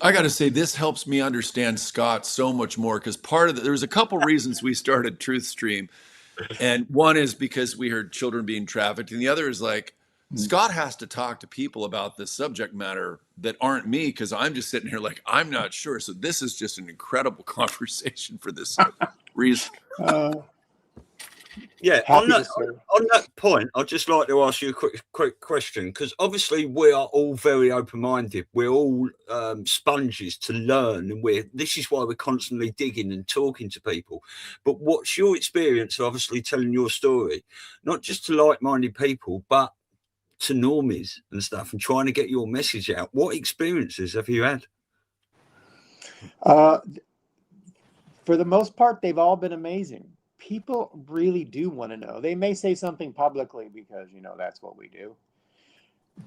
I got to say, this helps me understand Scott so much more, because there was a couple reasons we started Truthstream. And one is because we heard children being trafficked. And the other is Scott has to talk to people about this subject matter that aren't me, because I'm just sitting here I'm not sure. So this is just an incredible conversation for this reason. Yeah, on that point, I'd just like to ask you a quick question, because obviously we are all very open-minded. We're all sponges to learn, and this is why we're constantly digging and talking to people. But what's your experience of obviously telling your story, not just to like-minded people, but to normies and stuff, and trying to get your message out? What experiences have you had? For the most part, they've all been amazing. People really do want to know. They may say something publicly because, that's what we do.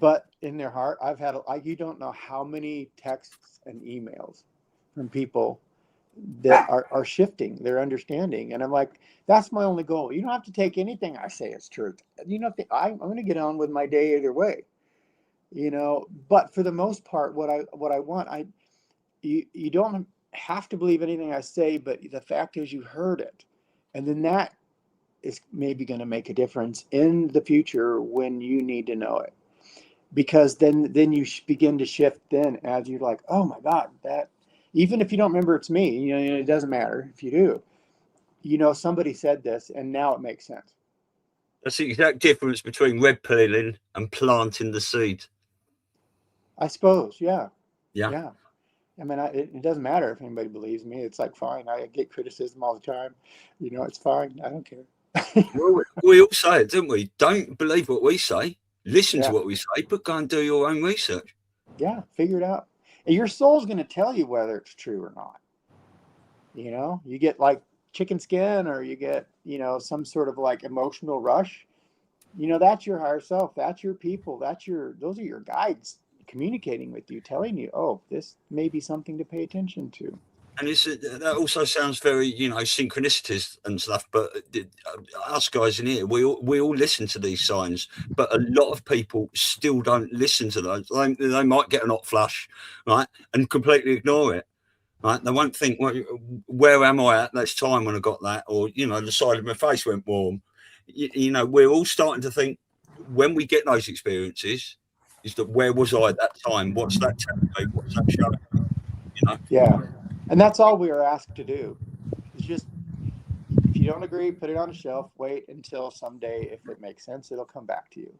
But in their heart, I've had, you don't know how many texts and emails from people that are shifting their understanding. And I'm like, that's my only goal. You don't have to take anything I say as truth. I'm going to get on with my day either way, but for the most part, what I want, you don't have to believe anything I say, but the fact is you heard it. And then that is maybe going to make a difference in the future when you need to know it. Because then you begin to shift then as you're like, oh my God, that, even if you don't remember it's me, it doesn't matter if you do. Somebody said this and now it makes sense. That's the exact difference between red pilling and planting the seed. I suppose, yeah. Yeah. I mean, it doesn't matter if anybody believes me. It's fine. I get criticism all the time. It's fine. I don't care. Well, we all say it, don't we? Don't believe what we say. Listen to what we say, but go and do your own research. Yeah, figure it out. And your soul's going to tell you whether it's true or not. You get chicken skin, or you get, some sort of emotional rush. That's your higher self. That's your people. Those are your guides communicating with you, telling you, oh, this may be something to pay attention to. And that also sounds very, synchronicities and stuff. But us guys in here, we all listen to these signs, but a lot of people still don't listen to those. They might get an hot flush, right, and completely ignore it. Right? They won't think, well, where am I at this time when I got that? Or, the side of my face went warm. We're all starting to think, when we get those experiences, is that where was I at that time? What's that telling me? What's that showing me? Yeah. And that's all we are asked to do. It's just you don't agree, put it on a shelf, wait until someday, if it makes sense, it'll come back to you.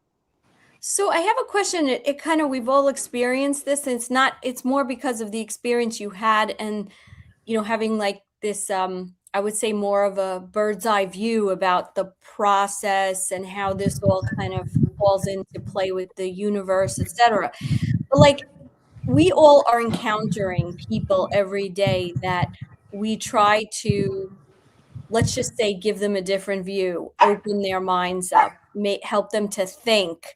So I have a question. It kind of, we've all experienced this, and it's more because of the experience you had, and, you know, having like this, I would say more of a bird's eye view about the process and how this all kind of falls into play with the universe, etc. But like, we all are encountering people every day that we try to, let's just say, give them a different view, open their minds up, help them to think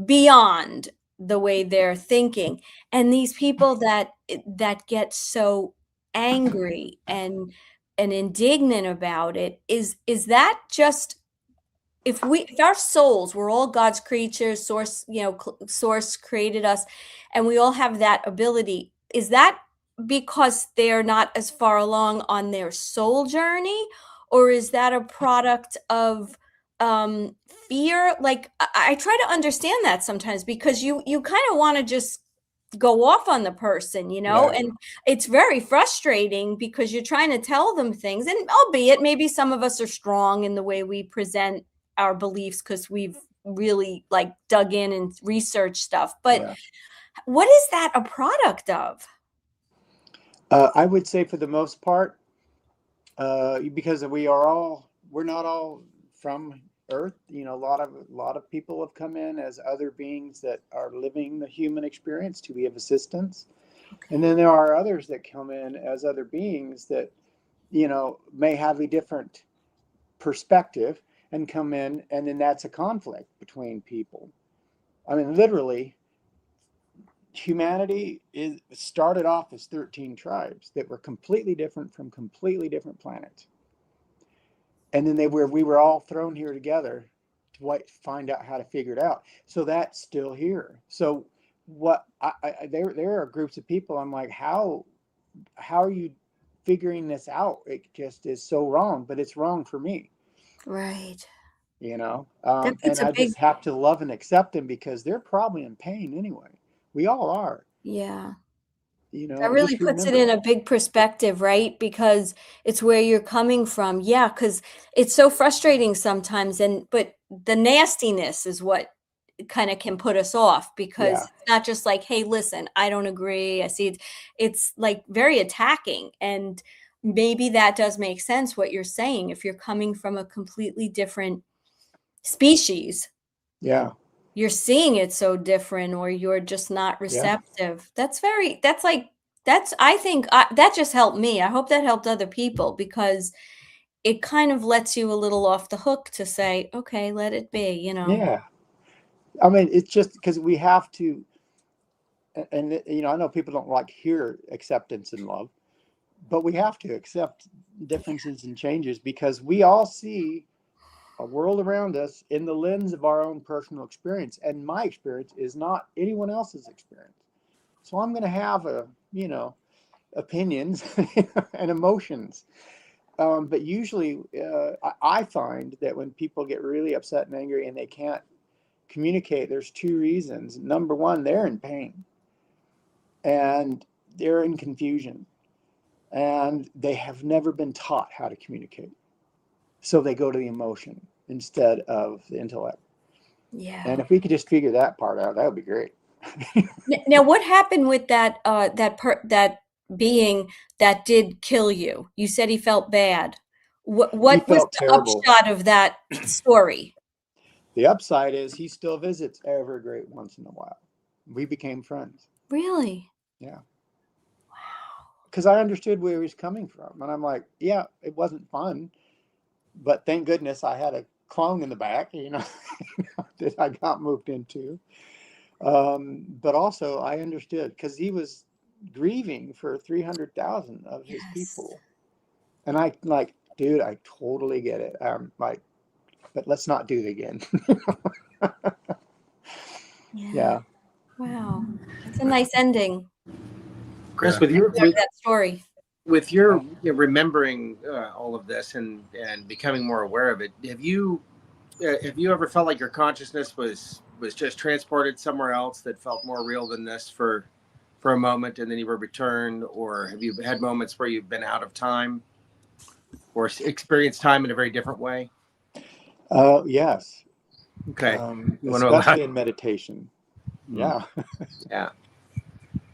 beyond the way they're thinking. And these people that get so angry and indignant about it, is that just, if our souls, we're all God's creatures, source, you know, source created us, and we all have that ability, is that because they're not as far along on their soul journey, or is that a product of fear? Like, I try to understand that sometimes, because you kind of want to just go off on the person, you know, Right. and it's very frustrating because you're trying to tell them things, and albeit maybe some of us are strong in the way we present our beliefs because we've really like dug in and researched stuff. But Yeah. what is that a product of? I would say for the most part, because we're not all from Earth. You know, a lot of people have come in as other beings that are living the human experience to be of assistance. Okay. And then there are others that come in as other beings that, you know, may have a different perspective and come in, and then that's a conflict between people. I mean, literally, humanity started off as 13 tribes that were completely different from completely different planets. And then we were all thrown here together to find out how to figure it out. So that's still here. So what there are groups of people, I'm like, how are you figuring this out? It just is so wrong, but it's wrong for me. Right. You know, That puts and a I big, just have to love and accept them, because they're probably in pain anyway. We all are. yeah. You That know, really just puts it remember. in a big perspective, right? Because it's where you're coming from. Yeah, because it's so frustrating sometimes. But the nastiness is what kind of can put us off, because Yeah. it's not just like, hey, listen, I don't agree. I see it. It's like very attacking. And maybe that does make sense what you're saying. If you're coming from a completely different species, Yeah. you're seeing it so different, or you're just not Yeah. receptive. I think that just helped me. I hope that helped other people, because it kind of lets you a little off the hook to say, okay, let it be, you know. Yeah. I mean, it's just because we have to, and you know, I know people don't like hear acceptance and love, but we have to accept differences and changes, because we all see a world around us in the lens of our own personal experience. And my experience is not anyone else's experience. So I'm going to have opinions and emotions. But usually I find that when people get really upset and angry and they can't communicate, there's two reasons. Number one, they're in pain and they're in confusion, and they have never been taught how to communicate. So they go to the emotion instead of the intellect. Yeah. And if we could just figure that part out, that would be great. Now, what happened with that being that did kill you? You said he felt bad. What was felt the terrible. upshot of that story? The upside is he still visits Evergreen once in a while. We became friends. Really? Yeah. Because I understood where he was coming from. And I'm like, yeah, it wasn't fun, but thank goodness I had a clone in the back, you know, that I got moved into. But also I understood, because he was grieving for 300,000 of his people. And I like, dude, I totally get it. Like, but let's not do it again. Yeah. Wow. That's a nice ending. Chris, Yeah. with That story. your remembering all of this and becoming more aware of it, have you ever felt like your consciousness was just transported somewhere else that felt more real than this for a moment, and then you were returned? Or have you had moments where you've been out of time? or experience time in a very different way? Yes. Okay. You want to elaborate? Especially in meditation. Yeah. Yeah.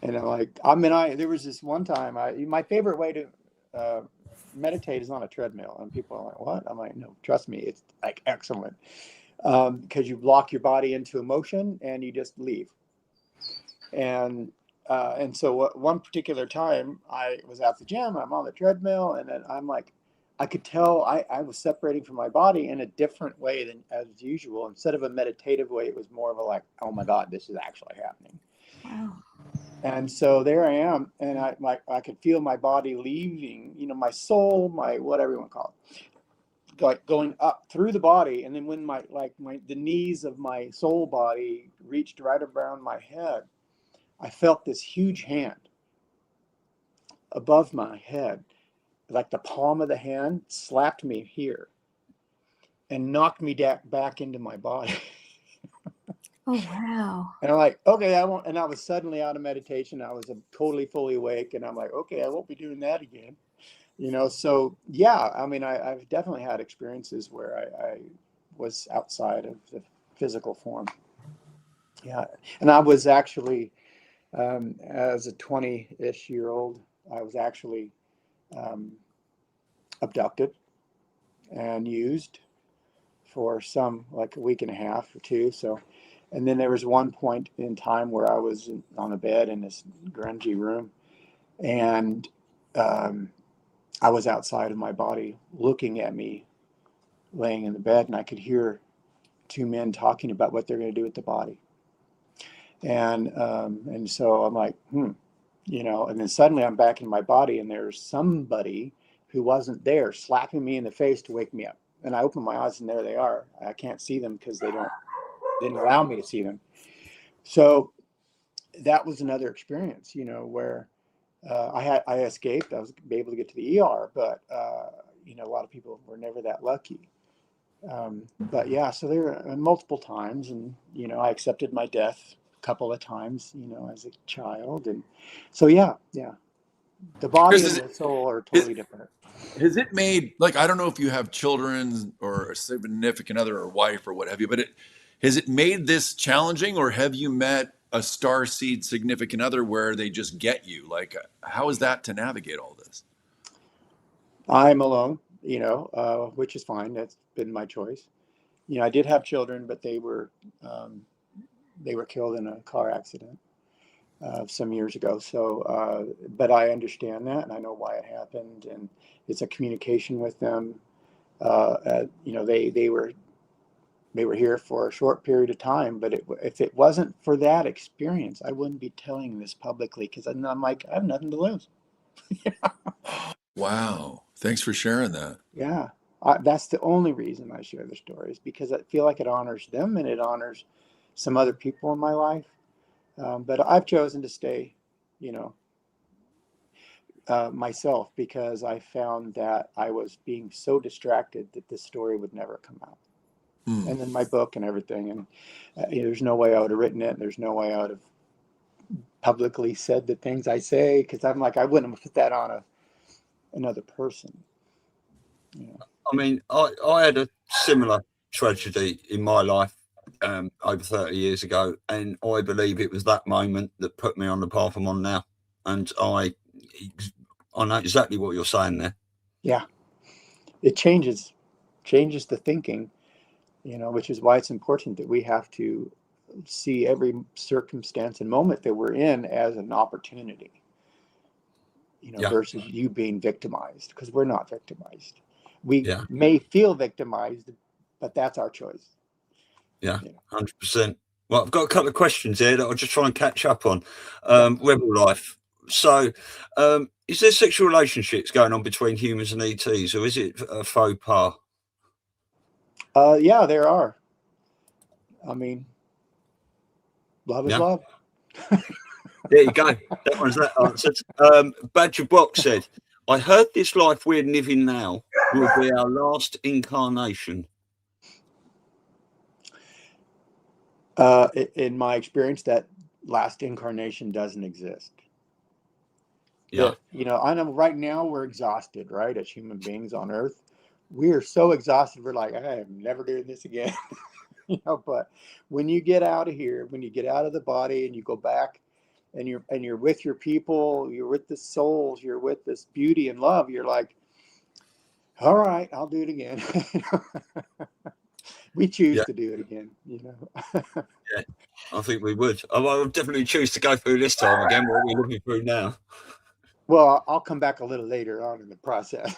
And there was this one time, my favorite way to meditate is on a treadmill, and people are like, what? I'm like, no, trust me, it's like excellent. Because you lock your body into emotion and you just leave. And so one particular time I was at the gym, I'm on the treadmill, and then I'm like, I could tell I was separating from my body in a different way than as usual. Instead of a meditative way, it was more of a like, oh my God, this is actually happening. Wow. And so there I am, and I could feel my body leaving, my soul, my whatever you want to call it, like going up through the body. And then when the knees of my soul body reached right around my head, I felt this huge hand above my head, like the palm of the hand slapped me here and knocked me back into my body. Oh, wow. And I'm like, okay, I won't. And I was suddenly out of meditation. I was totally fully awake. And I'm like, okay, I won't be doing that again. So yeah, I mean, I've definitely had experiences where I was outside of the physical form. Yeah. And I was actually, as a 20-ish year old, I was actually abducted and used for like a week and a half or two. So, and then there was one point in time where I was on a bed in this grungy room, and I was outside of my body looking at me laying in the bed, and I could hear two men talking about what they're going to do with the body. And so I'm like, and then suddenly I'm back in my body, and there's somebody who wasn't there slapping me in the face to wake me up. And I open my eyes, and there they are. I can't see them because they didn't allow me to see them. So that was another experience, where I escaped. I was able to get to the ER, but a lot of people were never that lucky. But yeah, so there were multiple times, and I accepted my death a couple of times, as a child, and so yeah, the body and the soul are totally different. Has it made, like, I don't know if you have children or a significant other or wife or what have you, but has it made this challenging, or have you met a starseed significant other where they just get you? Like, how is that to navigate all this? I'm alone, which is fine. That's been my choice. I did have children, but they were killed in a car accident some years ago. So, but I understand that, and I know why it happened, and it's a communication with them. They were here for a short period of time, but if it wasn't for that experience, I wouldn't be telling this publicly, because I'm like, I have nothing to lose. Wow. Thanks for sharing that. Yeah. That's the only reason I share the stories, because I feel like it honors them and it honors some other people in my life. But I've chosen to stay, myself, because I found that I was being so distracted that this story would never come out. And then my book and everything. And there's no way I would have written it. There's no way I would have publicly said the things I say, because I'm like, I wouldn't have put that on another person. I mean, I had a similar tragedy in my life over 30 years ago, and I believe it was that moment that put me on the path I'm on now. And I know exactly what you're saying there. Yeah, it changes the thinking, which is why it's important that we have to see every circumstance and moment that we're in as an opportunity, versus you being victimized, because we're not victimized. We may feel victimized, but that's our choice. Yeah, 100%. Well, I've got a couple of questions here that I'll just try and catch up on. Rebel life. So, is there sexual relationships going on between humans and ETs, or is it a faux pas? Yeah, there are. I mean, love is love. There you go. That one's that answered. Badger Box said, I heard this life we're living now will be our last incarnation. In my experience, that last incarnation doesn't exist. Yeah. That, I know right now we're exhausted, right? As human beings on Earth, we are so exhausted. We're like, I am never doing this again. But when you get out of here, when you get out of the body and you go back and you're with your people, you're with the souls, you're with this beauty and love, you're like, all right, I'll do it again. We choose to do it again, Yeah, I think we would. I would definitely choose to go through this time again, what we're looking through now. Well, I'll come back a little later on in the process.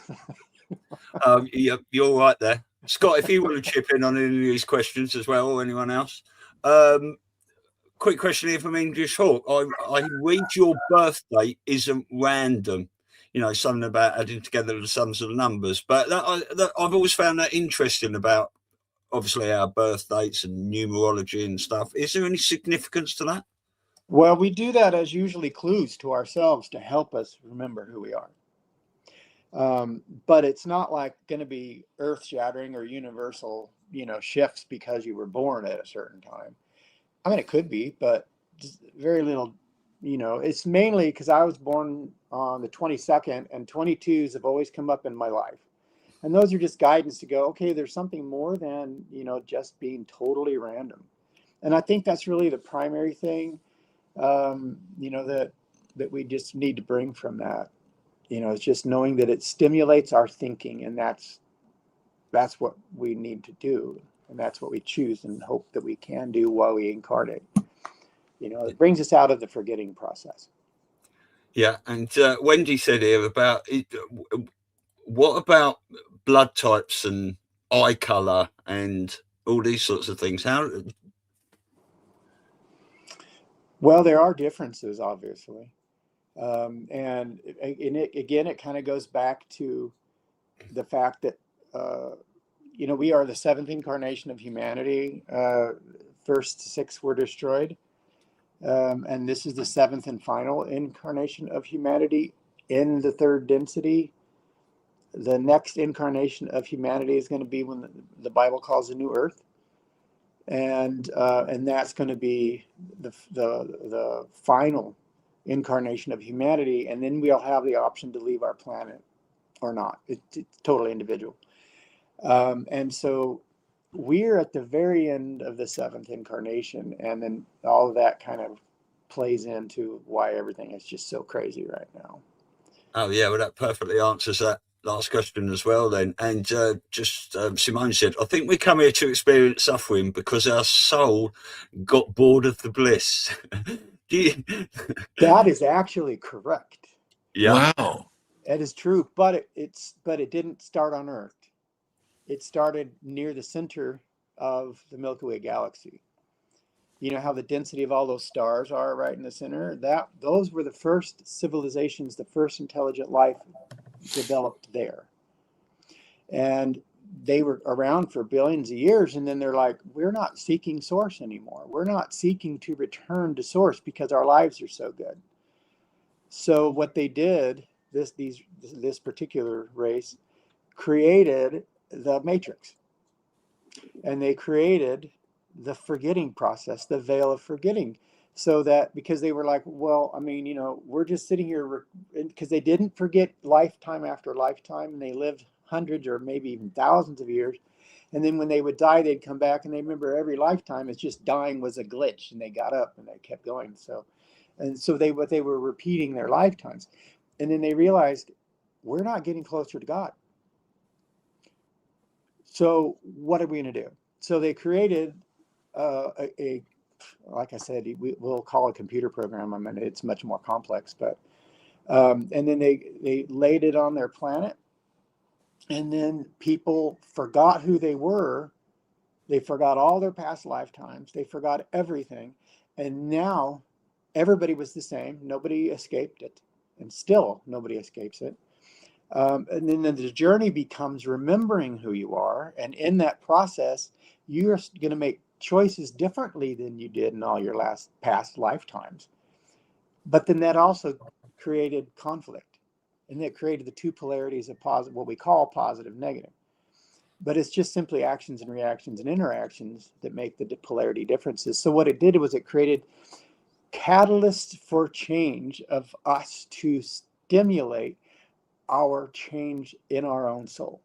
You're right there. Scott, if you want to chip in on any of these questions as well, or anyone else. Quick question here from English Hawk. I read your birth date isn't random. Something about adding together the sums of the numbers. But I've always found that interesting about, obviously, our birth dates and numerology and stuff. Is there any significance to that? Well, we do that as usually clues to ourselves to help us remember who we are. But it's not like going to be earth-shattering or universal, shifts because you were born at a certain time. I mean, it could be, but just very little, it's mainly because I was born on the 22nd, and 22s have always come up in my life. And those are just guidance to go, okay, there's something more than, just being totally random. And I think that's really the primary thing, that we just need to bring from that. It's just knowing that it stimulates our thinking, and that's what we need to do. And that's what we choose and hope that we can do while we incarnate. It brings us out of the forgetting process. Yeah. And Wendy said here about what about blood types and eye color and all these sorts of things? Well, there are differences, obviously. And it kind of goes back to the fact that, we are the seventh incarnation of humanity. First 6 were destroyed. And this is the seventh and final incarnation of humanity in the third density. The next incarnation of humanity is going to be when the Bible calls the new earth. And that's going to be the final incarnation of humanity. And then we'll have the option to leave our planet or not. It's totally individual. And so we're at the very end of the seventh incarnation, and then all of that kind of plays into why everything is just so crazy right now. Oh yeah, well that perfectly answers that last question as well then. And Simone said, I think we come here to experience suffering because our soul got bored of the bliss. That is actually correct. Yeah. Wow. That is true, but it didn't start on Earth. It started near the center of the Milky Way galaxy. You know how the density of all those stars are right in the center? Those were the first civilizations, the first intelligent life developed there. And they were around for billions of years, and then they're like, we're not seeking source anymore. We're not seeking to return to source because our lives are so good. So what they did, this particular race created the matrix, and they created the forgetting process, the veil of forgetting, so that because they were like, well, I mean, we're just sitting here because they didn't forget lifetime after lifetime, and they lived hundreds or maybe even thousands of years. And then when they would die, they'd come back and they remember every lifetime. It's just dying was a glitch, and they got up and they kept going. So they were repeating their lifetimes, and then they realized we're not getting closer to God. So what are we going to do? So they created like I said, we'll call it a computer program. I mean, it's much more complex, but and then they laid it on their planet, and then people forgot who they were. They forgot all their past lifetimes. They forgot everything, and now everybody was the same. Nobody escaped it, and still nobody escapes it. And then the journey becomes remembering who you are. And in that process, you're going to make choices differently than you did in all your past lifetimes. But then that also created conflict. And that created the two polarities of positive, what we call positive, negative. But it's just simply actions and reactions and interactions that make the polarity differences. So what it did was it created catalysts for change of us to stimulate our change in our own soul.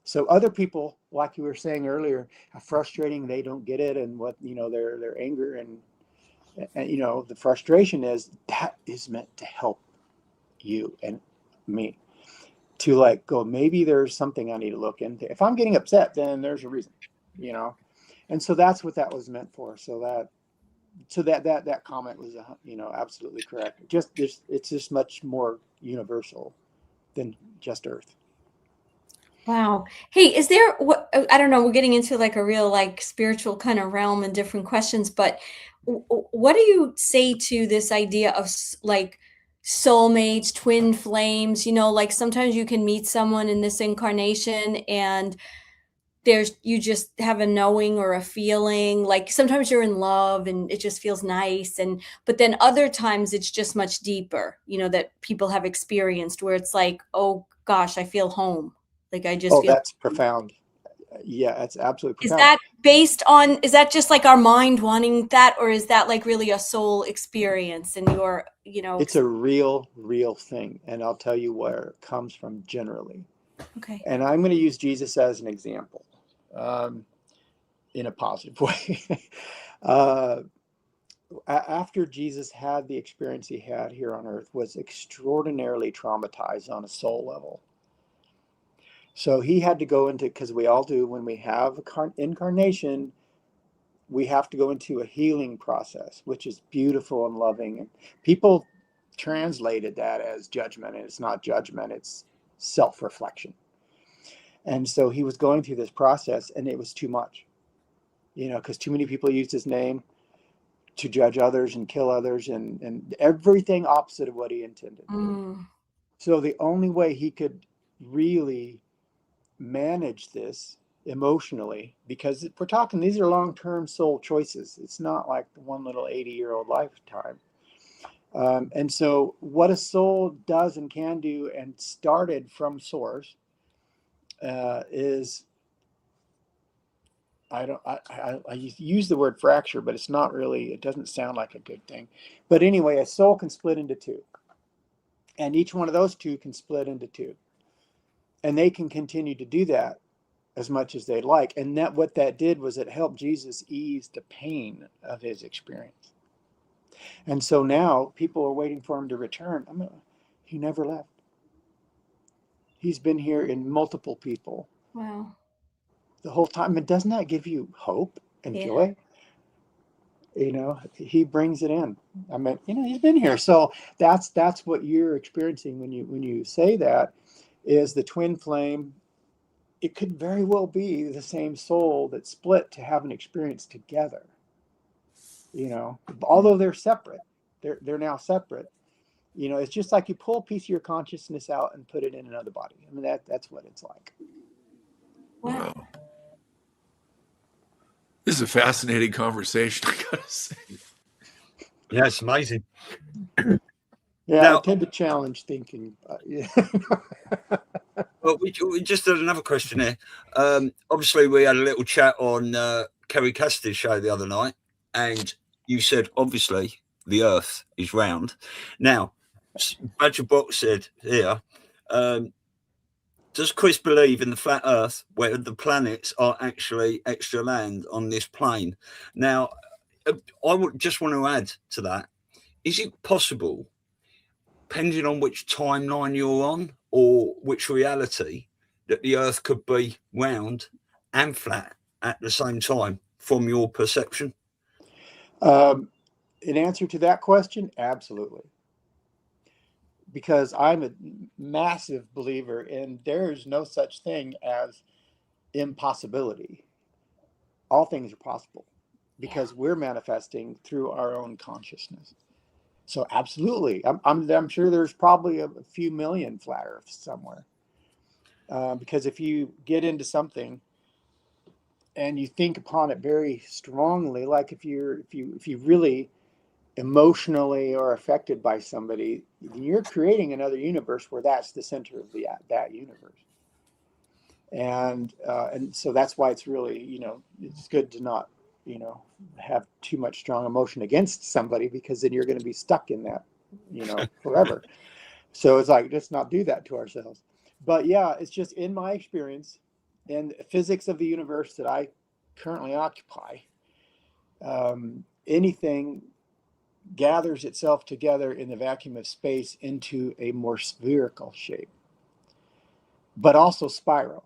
So other people, like you were saying earlier, how frustrating, they don't get it, and what, their anger and the frustration is, that is meant to help you and me to like go, maybe there's something I need to look into. If I'm getting upset, then there's a reason, and so that's what that was meant for. So that comment was absolutely correct. It's just much more universal than just Earth. Wow. Hey, is there what, I don't know, we're getting into like a real like spiritual kind of realm and different questions, but what do you say to this idea of like soulmates, twin flames? Like sometimes you can meet someone in this incarnation and you just have a knowing or a feeling, like sometimes you're in love and it just feels nice, but then other times it's just much deeper, that people have experienced, where it's like, oh gosh, I feel home. Like I just feel. That's profound. Yeah, that's absolutely profound. Is that just like our mind wanting that, or is that like really a soul experience and your, It's a real thing, and I'll tell you where it comes from generally. Okay. And I'm going to use Jesus as an example, in a positive way. After Jesus had the experience he had here on earth, was extraordinarily traumatized on a soul level. So he had to go into, because we all do, when we have incarnation, we have to go into a healing process, which is beautiful and loving. And people translated that as judgment, and it's not judgment, it's self-reflection. And so he was going through this process, and it was too much, because too many people used his name to judge others and kill others, and everything opposite of what he intended. So the only way he could really manage this emotionally, because we're talking, these are long-term soul choices. It's not like the one little 80-year-old lifetime. And so what a soul does and can do, and started from source, is, I use the word fracture, but it's not really, it doesn't sound like a good thing. But anyway, a soul can split into two, and each one of those two can split into two, and they can continue to do that as much as they like. And what that did was it helped Jesus ease the pain of his experience. And so now people are waiting for him to return. He never left. He's been here in multiple people. Wow. The whole time. And doesn't that give you hope and joy? He brings it in. He's been here. So that's what you're experiencing when you say that, is the twin flame. It could very well be the same soul that split to have an experience together. Although they're separate, they're now separate. It's just like you pull a piece of your consciousness out and put it in another body. That's what it's like. Wow. This is a fascinating conversation, I gotta say. Yeah, it's amazing. Yeah, I tend to challenge thinking. Well, we just had another question here. Obviously, we had a little chat on Kerry Cassidy's show the other night, and you said, obviously, the Earth is round. Now, Badger Box said here, does Chris believe in the flat Earth, where the planets are actually extra land on this plane? Now, I would just want to add to that. Is it possible, depending on which timeline you're on or which reality, that the Earth could be round and flat at the same time from your perception? In answer to that question, absolutely. Because I'm a massive believer in there is no such thing as impossibility. All things are possible because we're manifesting through our own consciousness. So absolutely, I'm sure there's probably a few million flat Earths somewhere. Because if you get into something and you think upon it very strongly, like if you really emotionally are affected by somebody, you're creating another universe where that's the center of that universe. And so that's why it's really, it's good to not, have too much strong emotion against somebody, because then you're going to be stuck in that, forever. So it's like, let's not do that to ourselves. But yeah, it's just in my experience and physics of the universe that I currently occupy, anything gathers itself together in the vacuum of space into a more spherical shape, but also spiral.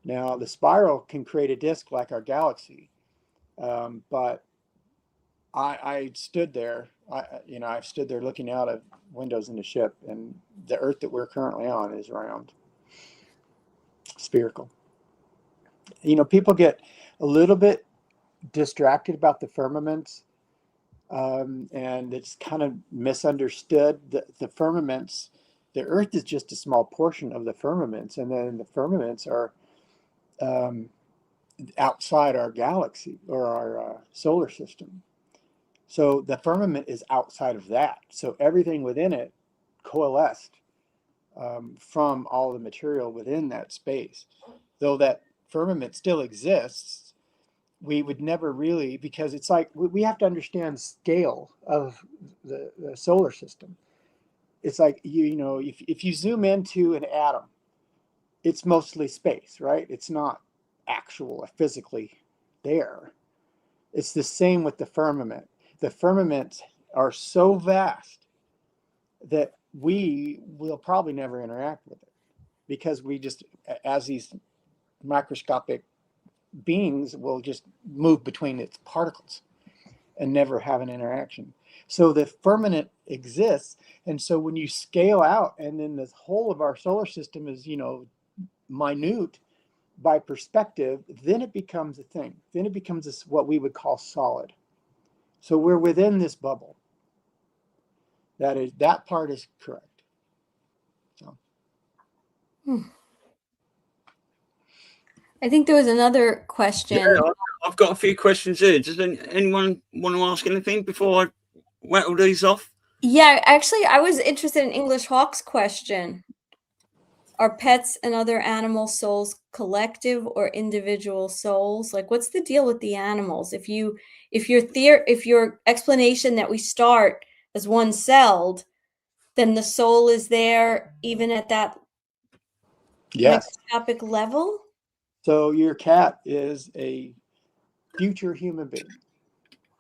Now, the spiral can create a disk like our galaxy, but I stood there. I've stood there looking out of windows in the ship, and the Earth that we're currently on is round, spherical. People get a little bit distracted about the firmaments, and it's kind of misunderstood. The firmaments, the Earth is just a small portion of the firmaments, and then the firmaments are outside our galaxy or our solar system. So the firmament is outside of that. So everything within it coalesced from all the material within that space. Though that firmament still exists, we would never really, because it's like we have to understand scale of the solar system. It's like, if you zoom into an atom, it's mostly space, right? It's not actual or physically there. It's the same with the firmament. The firmaments are so vast that we will probably never interact with it, because we just, as these microscopic beings, will just move between its particles and never have an interaction. So the firmament exists, and so when you scale out, and then the whole of our solar system is, minute by perspective, then it becomes a thing. Then it becomes this, what we would call solid. So we're within this bubble. That part is correct. So. I think there was another question. Yeah, I've got a few questions here. Does anyone want to ask anything before I rattle these off? Yeah, actually, I was interested in English Hawk's question. Are pets and other animal souls collective or individual souls? Like, what's the deal with the animals? If your explanation that we start as one-celled, then the soul is there even at that microscopic level? So your cat is a future human being.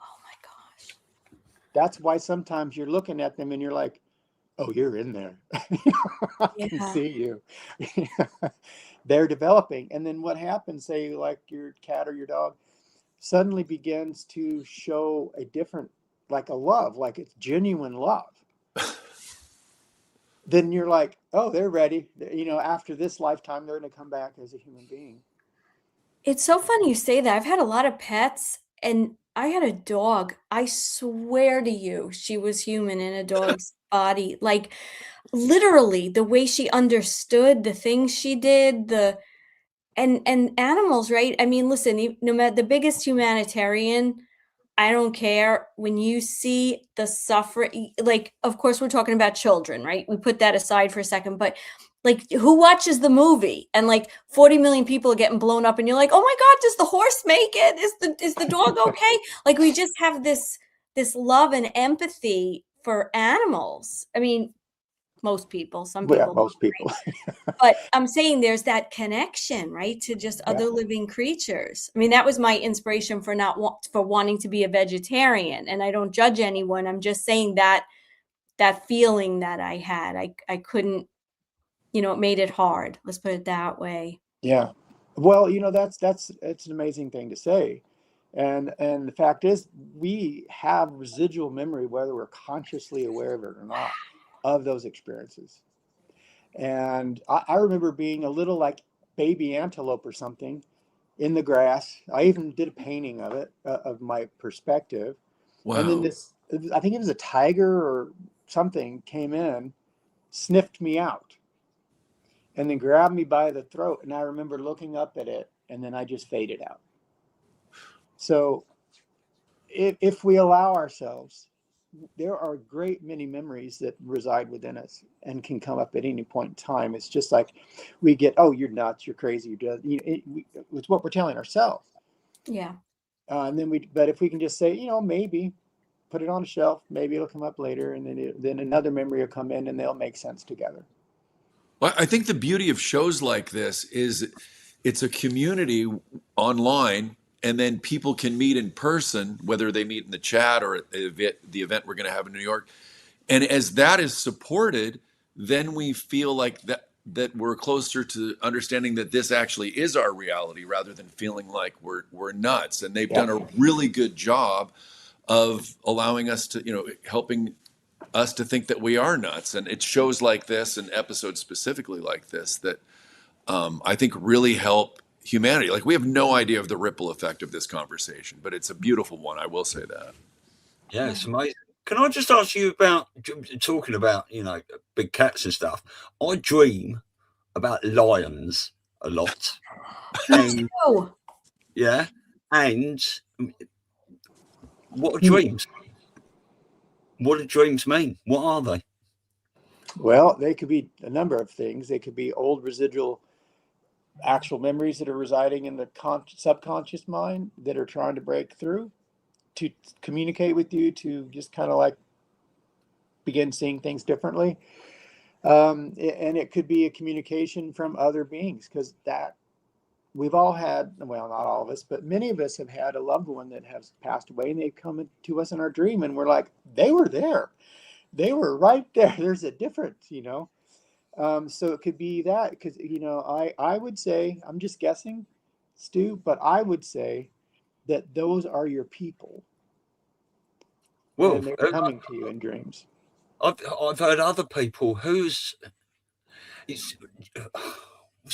Oh my gosh. That's why sometimes you're looking at them and you're like, oh, you're in there. I can see you. They're developing. And then what happens, say like your cat or your dog suddenly begins to show a different, like a love, like it's genuine love. Then you're like, oh, they're ready. After this lifetime, they're going to come back as a human being. It's so funny you say that. I've had a lot of pets, and I had a dog. I swear to you, she was human in a dog's body. Like, literally, the way she understood the things she did, and animals, right? I mean, listen, no matter the biggest humanitarian, I don't care when you see the suffering. Like, of course, we're talking about children, right? We put that aside for a second, but like, who watches the movie and like 40 million people are getting blown up, and you're like, oh my God, does the horse make it? Is the dog okay? Like, we just have this love and empathy for animals. I mean, most people, some people. Yeah, most people. But I'm saying there's that connection, right, to just other living creatures. I mean, that was my inspiration for wanting to be a vegetarian. And I don't judge anyone. I'm just saying that feeling that I had, I couldn't, it made it hard. Let's put it that way. Yeah. Well, that's an amazing thing to say. And the fact is, we have residual memory, whether we're consciously aware of it or not, of those experiences. And I remember being a little like baby antelope or something in the grass. I even did a painting of it, of my perspective. Wow. And then I think it was a tiger or something, came in, sniffed me out, and then grabbed me by the throat. And I remember looking up at it, and then I just faded out. So if we allow ourselves, there are a great many memories that reside within us and can come up at any point in time. It's just like we get, oh, you're nuts, you're crazy, it's what we're telling ourselves. Yeah. And then but if we can just say, maybe put it on a shelf. Maybe it'll come up later, and then another memory will come in, and they'll make sense together. Well, I think the beauty of shows like this is it's a community online, and then people can meet in person, whether they meet in the chat or at the event we're going to have in New York. And as that is supported, then we feel like that we're closer to understanding that this actually is our reality, rather than feeling like we're nuts. And they've done a really good job of allowing us to, helping us to think that we are nuts. And it's shows like this and episodes specifically like this that I think really help humanity. Like, we have no idea of the ripple effect of this conversation, but it's a beautiful one. I will say that. Yeah, it's amazing. Can I just ask you about talking about, big cats and stuff? I dream about lions a lot. And, yeah. And what are dreams? What do dreams mean? What are they? Well, they could be a number of things. They could be old residual actual memories that are residing in the subconscious mind that are trying to break through to communicate with you, to just kind of like begin seeing things differently. And it could be a communication from other beings, because that we've all had, well, not all of us, but many of us have had a loved one that has passed away, and they've come to us in our dream, and we're like, they were there. They were right there. There's a difference, So it could be that, because, I would say, I'm just guessing, Stu, but I would say that those are your people. Well, and they're coming to you in dreams. I've heard other people what's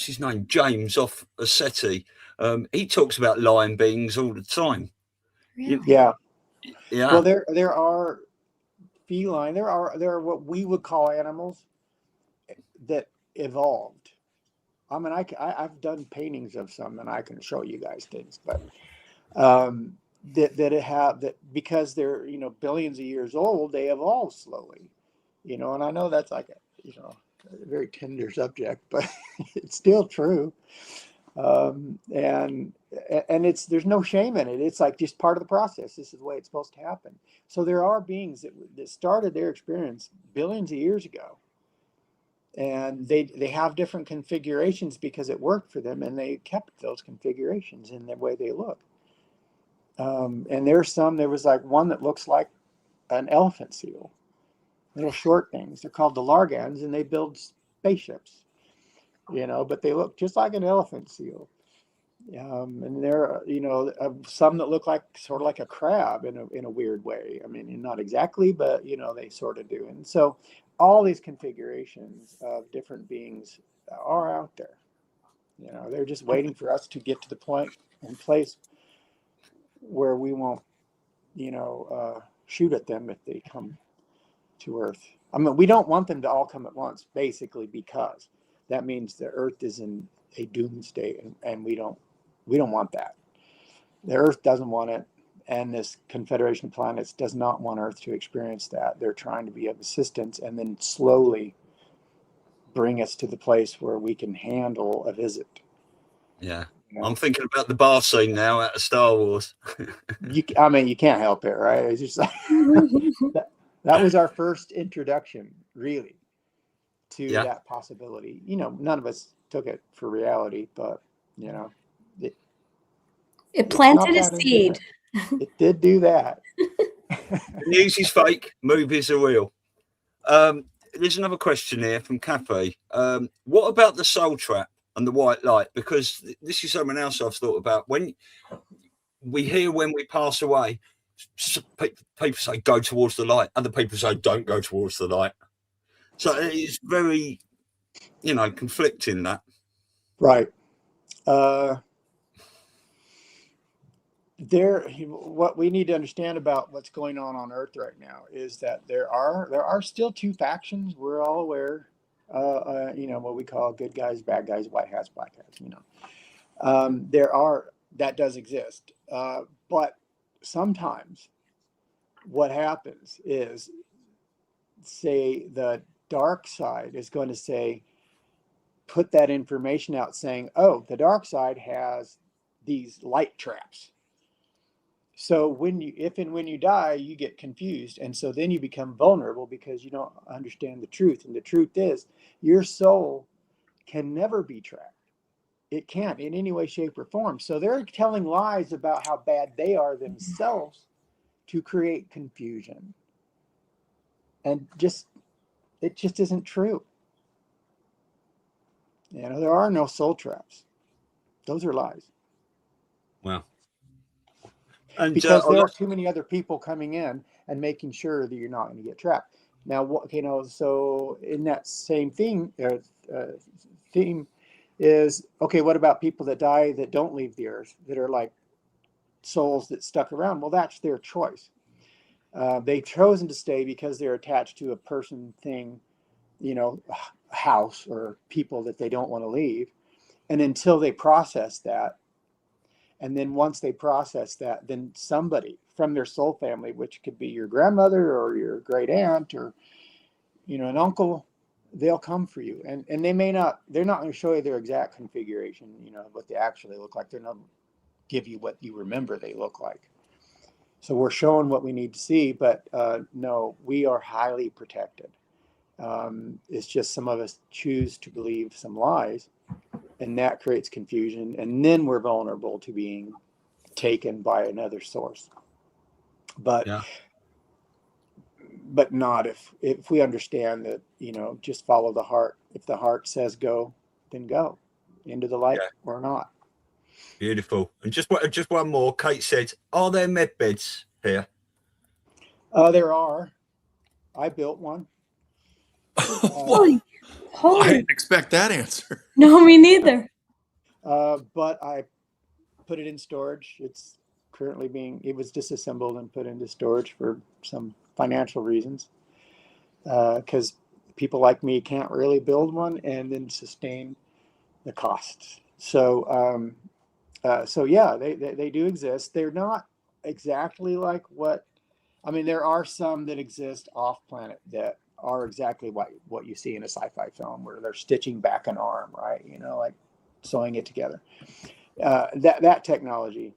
his name? James off ROSATI. He talks about lion beings all the time. Really? Yeah. Yeah. Well, there are feline. There are what we would call animals that evolved. I mean, I've done paintings of some, and I can show you guys things, but that because they're billions of years old, they evolve slowly, and I know that's like a very tender subject, but it's still true. And there's no shame in it. It's like just part of the process. This is the way it's supposed to happen. So there are beings that started their experience billions of years ago, and they have different configurations because it worked for them, and they kept those configurations in the way they look. And there was like one that looks like an elephant seal, little short things. They're called the Largans, and they build spaceships, but they look just like an elephant seal. And there are, some that look like sort of like a crab in a weird way. I mean, not exactly, but they sort of do. And so all these configurations of different beings are out there. They're just waiting for us to get to the point and place where we won't, shoot at them if they come to Earth. I mean, we don't want them to all come at once, basically, because that means the Earth is in a doom state, and we don't want that. The Earth doesn't want it, and this Confederation of Planets does not want Earth to experience that. They're trying to be of assistance and then slowly bring us to the place where we can handle a visit. Yeah. I'm thinking about the bar scene now out of Star Wars. You can't help it, right? It's just like, that was our first introduction, really, to that possibility. None of us took it for reality, but it planted a seed. It did do that. News is fake, movies are real. There's another question here from Cafe. What about the soul trap and the white light? Because this is something else I've thought about. When we hear when we pass away, people say go towards the light, other people say don't go towards the light. So it's very, conflicting, that. Right. What we need to understand about what's going on Earth right now is that there are still two factions. We're all aware. What we call good guys, bad guys, white hats, black hats. That does exist. But sometimes what happens is, say, the dark side is going to put that information out saying, oh, the dark side has these light traps. So if and when you die, you get confused. And so then you become vulnerable because you don't understand the truth. And the truth is your soul can never be tracked. It can't in any way, shape, or form. So they're telling lies about how bad they are themselves to create confusion. And it just isn't true. There are no soul traps. Those are lies. Wow. And Because there are too many other people coming in and making sure that you're not going to get trapped. Now, so in that same theme is, okay, what about people that die that don't leave the earth, that are like souls that stuck around? Well, that's their choice. They've chosen to stay because they're attached to a person, thing, house, or people that they don't want to leave. And until they process that, and then once they process that, then somebody from their soul family, which could be your grandmother or your great aunt or, an uncle, they'll come for you. And they're not going to show you their exact configuration, what they actually look like. They're not give you what you remember they look like. So we're showing what we need to see, but no, we are highly protected. It's just some of us choose to believe some lies, and that creates confusion. And then we're vulnerable to being taken by another source. But not if we understand that, just follow the heart. If the heart says go, then go into the light or not. Beautiful. And just one more. Kate said, are there med beds here? There are. I built one. Holy. I didn't expect that answer. No, me neither. But I put it in storage. It's currently it was disassembled and put into storage for some financial reasons. Because people like me can't really build one and then sustain the costs. So, yeah, they do exist. They're not exactly like there are some that exist off planet that are exactly what you see in a sci-fi film where they're stitching back an arm, right? Like sewing it together. That technology,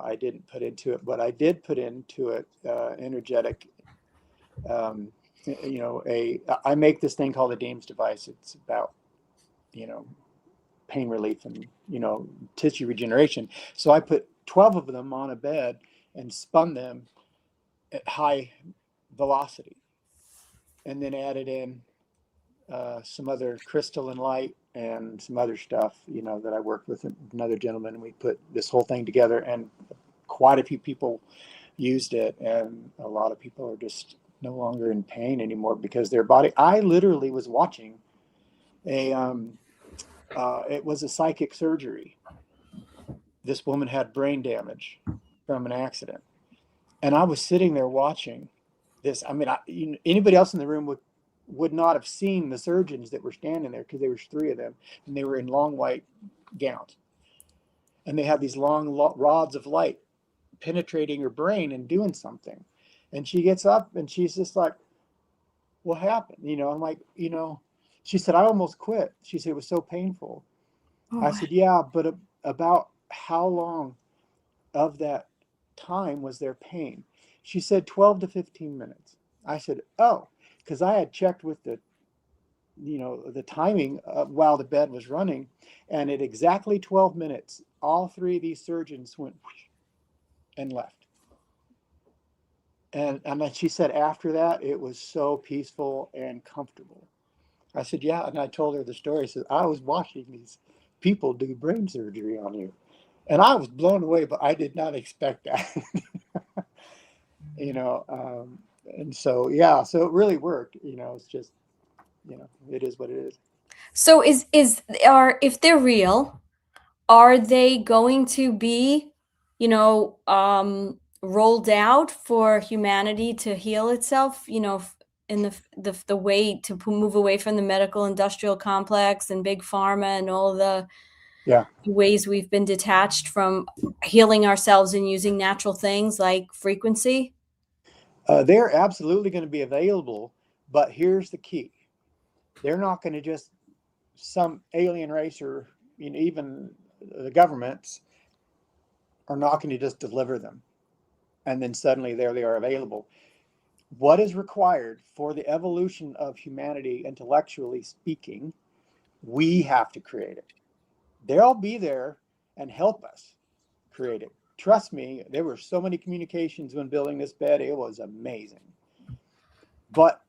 I didn't put into it, but I did put into it energetic. I make this thing called a Deems device. It's about, pain relief and, tissue regeneration. So I put 12 of them on a bed and spun them at high velocity, and then added in some other crystalline light and some other stuff, that I worked with another gentleman, and we put this whole thing together, and quite a few people used it, and a lot of people are just no longer in pain anymore because their body. I literally was watching it was a psychic surgery. This woman had brain damage from an accident, and I was sitting there watching this. Anybody else in the room would not have seen the surgeons that were standing there, because there was 3 of them, and they were in long white gowns, and they had these long rods of light penetrating her brain and doing something. And she gets up and she's just like, what happened? I'm like, she said, I almost quit. She said, it was so painful. Oh, I said, yeah, but about how long of that time was there pain? She said 12 to 15 minutes. I said, oh, because I had checked with the timing while the bed was running, and at exactly 12 minutes, all 3 of these surgeons went and left. And then she said after that, it was so peaceful and comfortable. I said, yeah. And I told her the story. I said, I was watching these people do brain surgery on you. And I was blown away, but I did not expect that. And so, yeah, so it really worked. It's just, it is what it is. So if they're real, are they going to be, rolled out for humanity to heal itself, in the way to move away from the medical industrial complex and big pharma and all the ways we've been detached from healing ourselves and using natural things like frequency? They're absolutely going to be available, but here's the key. They're not going to just, some alien race or even the governments are not going to just deliver them. and then suddenly there they are available. What is required for the evolution of humanity, intellectually speaking? We have to create it. They'll be there and help us create it. Trust me, there were so many communications when building this bed. It was amazing. But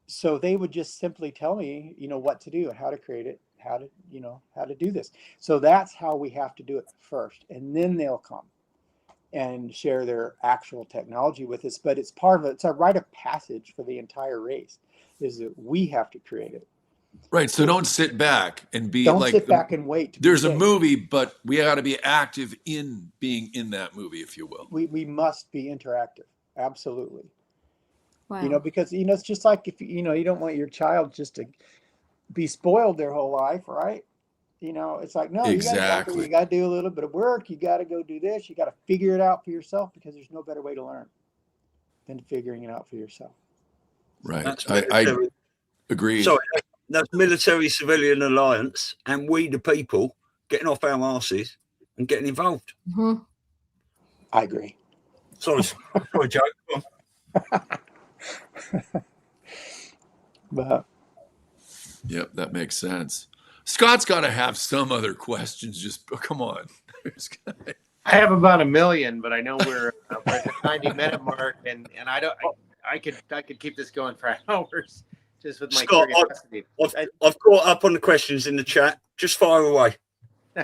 so they would just simply tell me, what to do and how to create it, how to do this. So that's how we have to do it first. And then they'll come and share their actual technology with us. But it's it's a rite of passage for the entire race, is that we have to create it. Right. So don't sit back and be Don't like, sit back and wait. There's a movie, but we got to be active in being in that movie, if you will. We must be interactive. Absolutely. Wow. Because, it's just like if, you don't want your child just to be spoiled their whole life, right? It's like, no, Exactly. you got to do a little bit of work. You got to go do this. You got to figure it out for yourself, because there's no better way to learn than figuring it out for yourself. Right. I agree. Sorry, that's military-civilian alliance, and we the people getting off our asses and getting involved. Mm-hmm. I agree. Sorry, Joe. But Yep, that makes sense. Scott's got to have some other questions. Just come on. I have about 1 million, but I know we're at the 90-minute mark, and I could keep this going for hours just with my Scott, curiosity. I've caught up on the questions in the chat. Just fire away.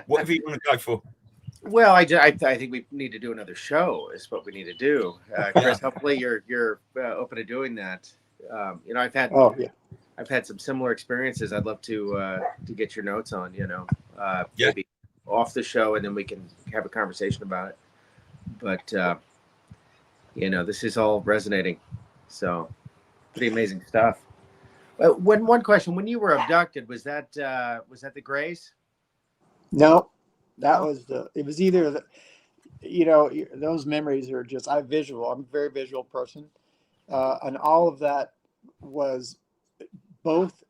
Whatever you want to go for. Well, I think we need to do another show. Is what we need to do, Chris. Hopefully, you're open to doing that. I've had some similar experiences. I'd love to get your notes on. Maybe off the show, and then we can have a conversation about it. But this is all resonating. So, pretty amazing stuff. One question: when you were abducted, was that the Greys? No, it was either those memories are just, I'm a very visual person. And all of that was both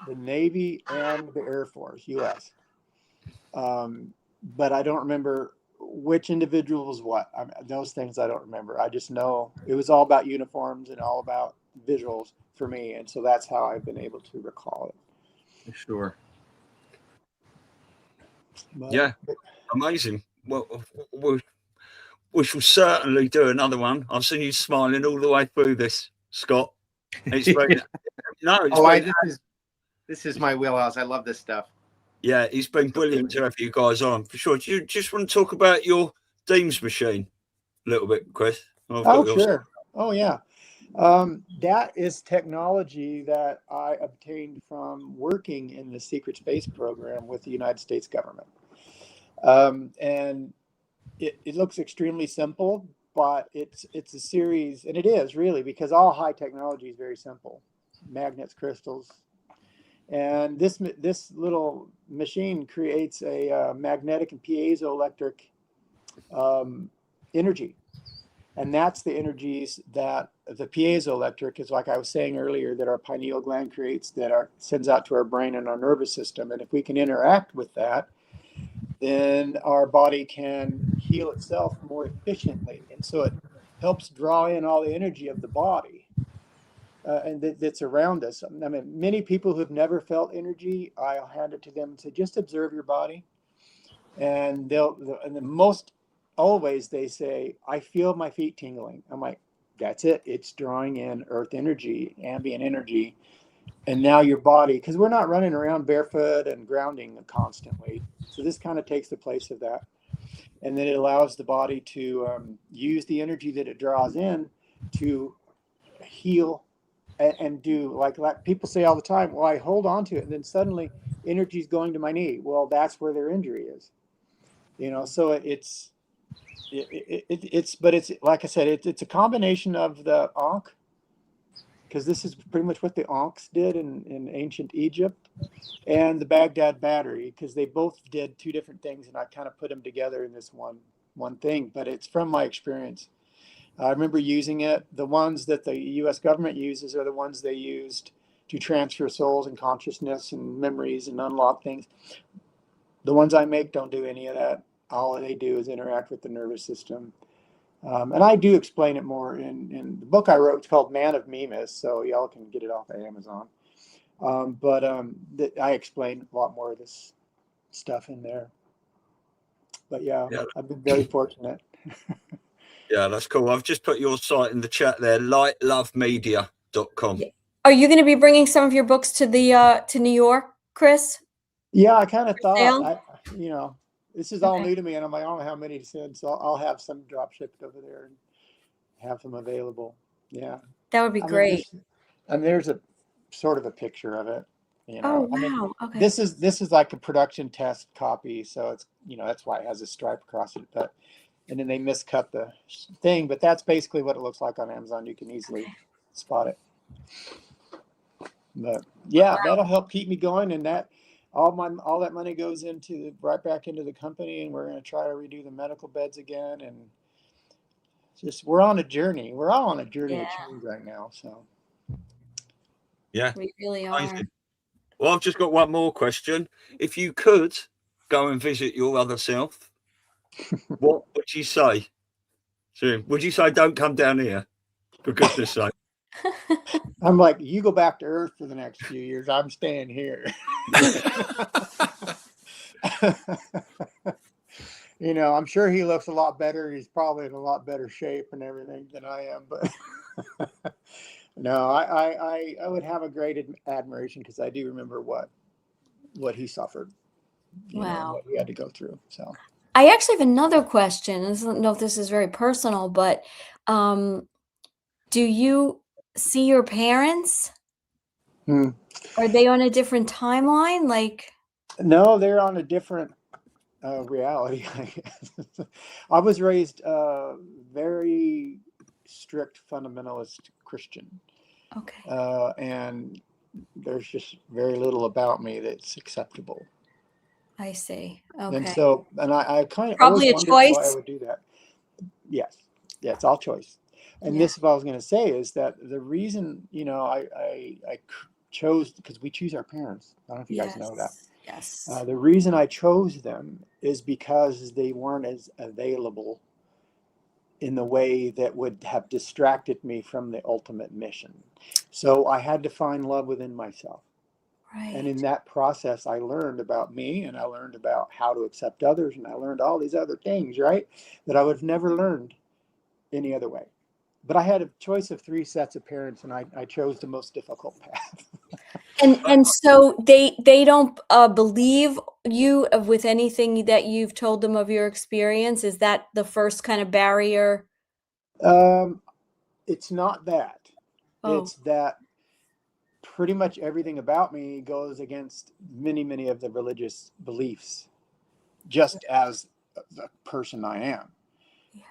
the Navy and the Air Force, U.S. But I don't remember which individual was what. Those things I don't remember. I just know it was all about uniforms and all about visuals for me. And so that's how I've been able to recall it. Sure. But, yeah, amazing. Well, we shall certainly do another one. I've seen you smiling all the way through this, Scott. It's been, this is my wheelhouse. I love this stuff. Yeah, it's been brilliant to have you guys on for sure. Do you just want to talk about your Deems machine a little bit, Chris? Sure. Oh, yeah. That is technology that I obtained from working in the secret space program with the United States government. And it looks extremely simple, but it's a series, and it is really, because all high technology is very simple. Magnets, crystals. And this little machine creates a magnetic and piezoelectric energy. And that's the energies that the piezoelectric is, like I was saying earlier, that our pineal gland creates, sends out to our brain and our nervous system. And if we can interact with that, then our body can heal itself more efficiently. And so it helps draw in all the energy of the body and that's around us. I mean, many people who've never felt energy, I'll hand it to them and say, just observe your body. And always they say, I feel my feet tingling. I'm like, that's it. It's drawing in earth energy, ambient energy. And now your body, because we're not running around barefoot and grounding constantly. So this kind of takes the place of that. And then it allows the body to use the energy that it draws in to heal and do, like people say all the time, well, I hold on to it. And then suddenly energy is going to my knee. Well, that's where their injury is. So it's like I said, it's a combination of the Ankh, because this is pretty much what the Ankhs did in ancient Egypt, and the Baghdad battery, because they both did two different things, and I kind of put them together in this one thing. But it's from my experience. I remember using it. The ones that the U.S. government uses are the ones they used to transfer souls and consciousness and memories and unlock things. The ones I make don't do any of that. All they do is interact with the nervous system. And I do explain it more in the book I wrote. It's called Man of Mimas, so y'all can get it off of Amazon. I explain a lot more of this stuff in there. But yeah, I've been very fortunate. Yeah, that's cool. I've just put your site in the chat there, lightlovemedia.com. Are you going to be bringing some of your books to the to New York, Chris? Yeah, I kind of sale? thought, this is all new to me, and I'm like, I don't know how many to send, so I'll have some drop shipped over there and have them available. Yeah, that would be great. There's a sort of a picture of it. Oh wow! Okay. This is like a production test copy, so it's that's why it has a stripe across it. And then they miscut the thing, but that's basically what it looks like on Amazon. You can easily spot it. But yeah, that'll help keep me going, and that all that money goes right back into the company, and we're going to try to redo the medical beds again, and just we're on a journey. We're all on a journey of change right now. So yeah, we really are. Well, I've just got one more question. If you could go and visit your other self, what would you say? So, would you say don't come down here, for goodness sake? I'm like, you go back to Earth for the next few years. I'm staying here. I'm sure he looks a lot better. He's probably in a lot better shape and everything than I am. But no, I would have a great admiration, because I do remember what he suffered. What he had to go through. So I actually have another question. I don't know if this is very personal, but do you see your parents? Are they on a different timeline? No, they're on a different reality. I was raised very strict fundamentalist Christian. Okay. And there's just very little about me that's acceptable. I see. Okay. And so, I kind of probably a choice. Why I would do that. Yes. Yeah, it's all choice. And this is what I was going to say, is that the reason, I chose, because we choose our parents. I don't know if you guys know that. Yes. The reason I chose them is because they weren't as available in the way that would have distracted me from the ultimate mission. So I had to find love within myself. Right. And in that process, I learned about me, and I learned about how to accept others, and I learned all these other things, right, that I would have never learned any other way. But I had a choice of 3 sets of parents, and I chose the most difficult path. And so they don't believe you with anything that you've told them of your experience? Is that the first kind of barrier? It's not that. It's that pretty much everything about me goes against many, many of the religious beliefs, just as the person I am.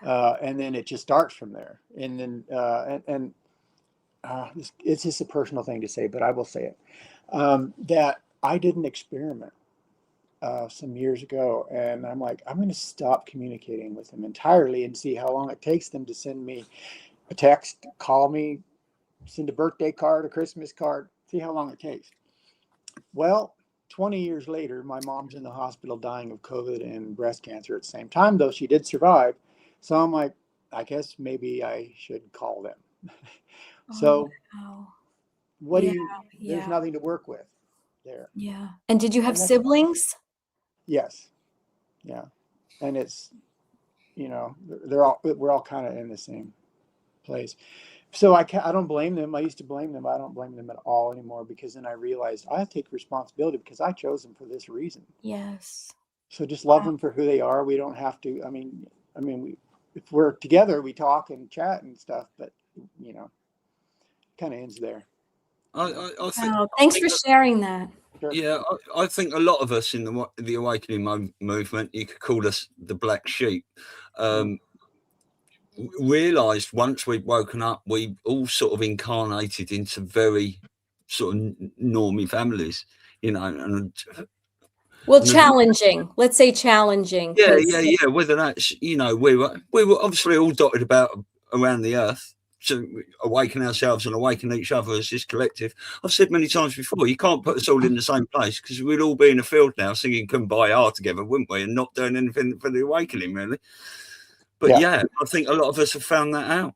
And then it just starts from there. And then, it's just a personal thing to say, but I will say it, that I did an experiment some years ago, and I'm like, I'm going to stop communicating with them entirely and see how long it takes them to send me a text, call me, send a birthday card, a Christmas card, see how long it takes. Well, 20 years later, my mom's in the hospital dying of COVID and breast cancer at the same time, though she did survive. So I'm like, I guess maybe I should call them. There's nothing to work with there. Yeah. And did you have siblings? Yes. Yeah. And it's, we're all kind of in the same place. So I don't blame them. I used to blame them. I don't blame them at all anymore, because then I realized I take responsibility, because I chose them for this reason. Yes. So just love them for who they are. We don't have to, if we're together, we talk and chat and stuff, but kind of ends there. Thanks for sharing that. Sure. Yeah, I think a lot of us in the awakening movement, you could call us the black sheep, realized once we'd woken up, we all sort of incarnated into very sort of normie families, Well, challenging. Let's say challenging. Yeah. Whether that's, we were obviously all dotted about around the earth to awaken ourselves and awaken each other as this collective. I've said many times before, you can't put us all in the same place, because we'd all be in a field now singing Kumbaya together, wouldn't we? And not doing anything for the awakening, really. But yeah, I think a lot of us have found that out.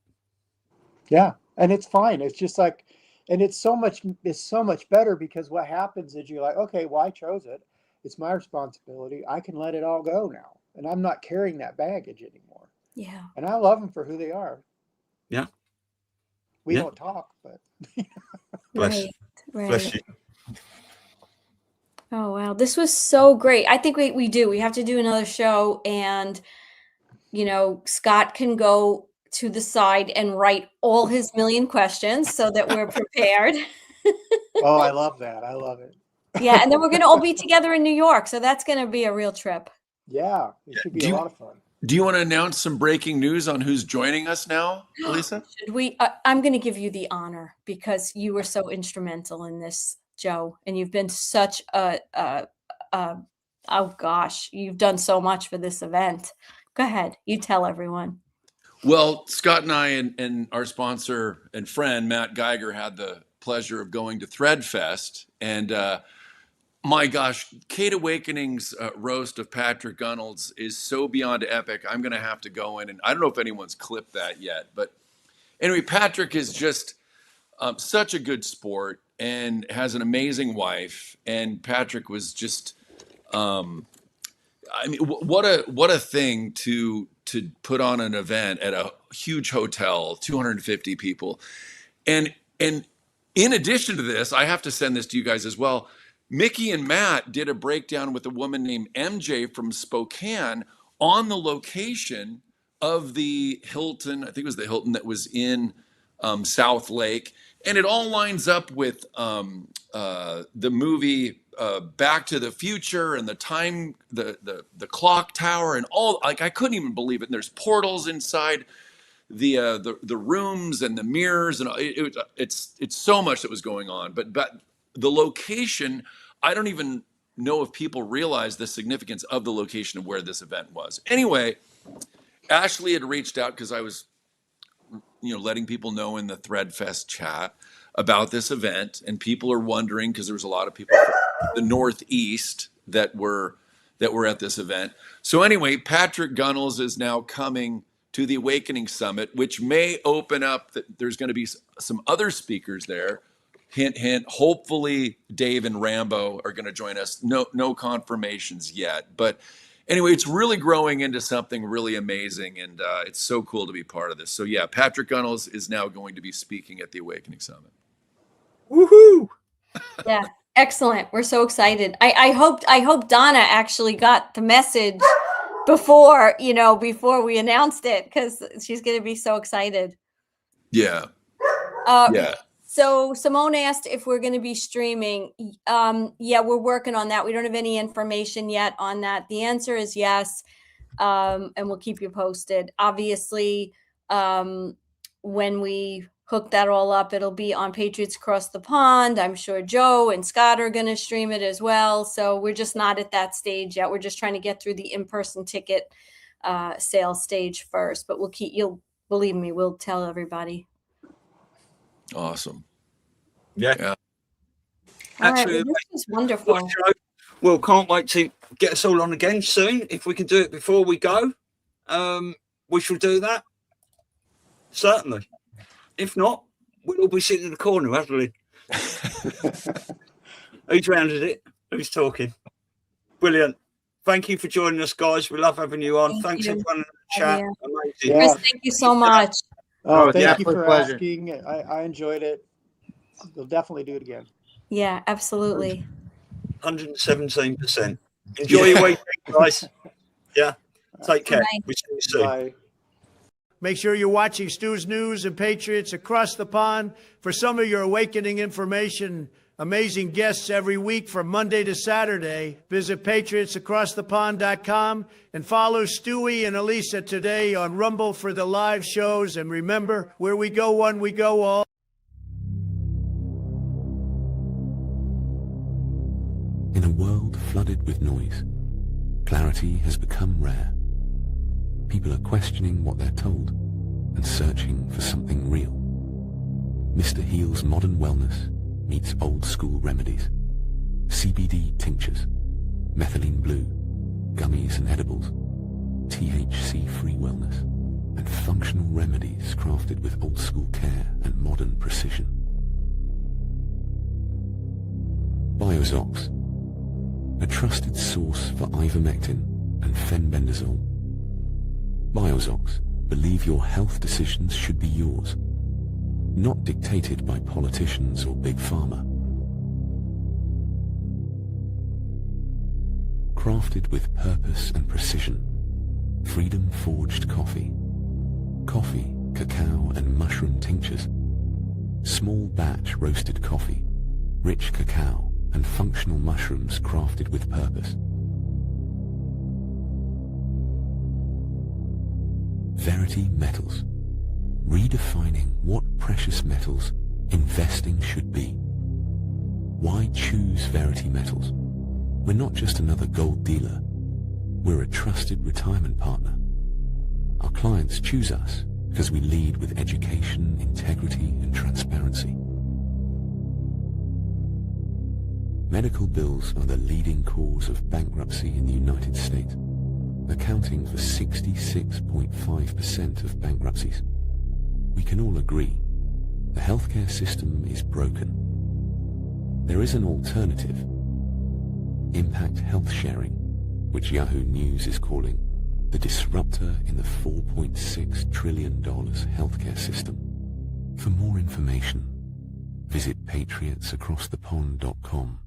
Yeah, and it's fine. It's just like, and it's so much better because what happens is you're like, okay, well, I chose it. It's my responsibility. I can let it all go now, and I'm not carrying that baggage anymore. Yeah. And I love them for who they are. Yeah. We don't talk, but Right. Bless you. Oh, wow. This was so great. I think we do. We have to do another show, and, Scott can go to the side and write all his million questions so that we're prepared. oh, I love that. I love it. Yeah. And then we're going to all be together in New York. So that's going to be a real trip. Yeah, it should be a lot of fun. Do you want to announce some breaking news on who's joining us now, Elisa? Should we? I'm going to give you the honor because you were so instrumental in this, Joe, and you've been such oh gosh, you've done so much for this event. Go ahead, you tell everyone. Well, Scott and I and our sponsor and friend Matt Geiger had the pleasure of going to Threadfest, and my gosh, Kate Awakening's roast of Patrick Gunnels is so beyond epic. I'm going to have to go in, and I don't know if anyone's clipped that yet, but anyway, Patrick is just such a good sport and has an amazing wife. And Patrick was just, what a thing to put on an event at a huge hotel, 250 people. And in addition to this, I have to send this to you guys as well. Mickey and Matt did a breakdown with a woman named MJ from Spokane on the location of the Hilton. I think it was the Hilton that was in South Lake. And it all lines up with the movie Back to the Future and the time, the clock tower and all. Like, I couldn't even believe it. And there's portals inside the rooms and the mirrors, and it's so much that was going on. But the location, I don't even know if people realize the significance of the location of where this event was. Anyway, Ashley had reached out because I was, letting people know in the Threadfest chat about this event, and people are wondering because there was a lot of people from the Northeast that were at this event. So anyway, Patrick Gunnels is now coming to the Awakening Summit, which may open up that there's going to be some other speakers there. Hint, hint. Hopefully, Dave and Rambo are going to join us. No confirmations yet, but anyway, it's really growing into something really amazing, and it's so cool to be part of this. So yeah, Patrick Gunnels is now going to be speaking at the Awakening Summit. Woohoo! Yeah, excellent. We're so excited. I hope Donna actually got the message before we announced it, because she's going to be so excited. Yeah. Yeah. So Simone asked if we're going to be streaming. Yeah, we're working on that. We don't have any information yet on that. The answer is yes, and we'll keep you posted. Obviously, when we hook that all up, it'll be on Patriots Across the Pond. I'm sure Joe and Scott are going to stream it as well. So we're just not at that stage yet. We're just trying to get through the in-person ticket sales stage first. But believe me, we'll tell everybody. Awesome. Yeah. Actually, this is wonderful. Well, can't wait to get us all on again soon. If we can do it before we go, we shall do that. Certainly. If not, we'll all be sitting in the corner, haven't we? Who's rounded it? Who's talking? Brilliant. Thank you for joining us, guys. We love having you on. Thanks everyone in the chat. Yeah. Amazing. Chris, thank you so much. Oh, thank you for asking. I enjoyed it. We'll definitely do it again. Yeah, absolutely. 117%. Enjoy your weekend, guys. Yeah. Take care. Bye. We see you soon. Bye. Make sure you're watching Stu's News and Patriots Across the Pond for some of your awakening information. Amazing guests every week from Monday to Saturday. Visit patriotsacrossthepond.com and follow Stewie and Elisa today on Rumble for the live shows. And remember, where we go one, we go all. In a world flooded with noise, clarity has become rare. People are questioning what they're told and searching for something real. Mr. Heal's modern wellness meets old school remedies. CBD tinctures, methylene blue, gummies and edibles, THC-free wellness. and functional remedies crafted with old-school care and modern precision. Biozox, a trusted source for ivermectin and fenbendazole. Biozox, believe your health decisions should be yours, not dictated by politicians or big pharma. Crafted with purpose and precision, Freedom Forged Coffee. Coffee, cacao and mushroom tinctures. Small batch roasted coffee, rich cacao and functional mushrooms crafted with purpose. Verity Metals, redefining what precious metals investing should be. Why choose Verity Metals? We're not just another gold dealer. We're a trusted retirement partner. Our clients choose us because we lead with education, integrity, and transparency. Medical bills are the leading cause of bankruptcy in the United States, accounting for 66.5% of bankruptcies. We can all agree the healthcare system is broken. There is an alternative: impact health sharing, which Yahoo News is calling the disruptor in the $4.6 trillion healthcare system. For more information, visit patriotsacrossthepond.com.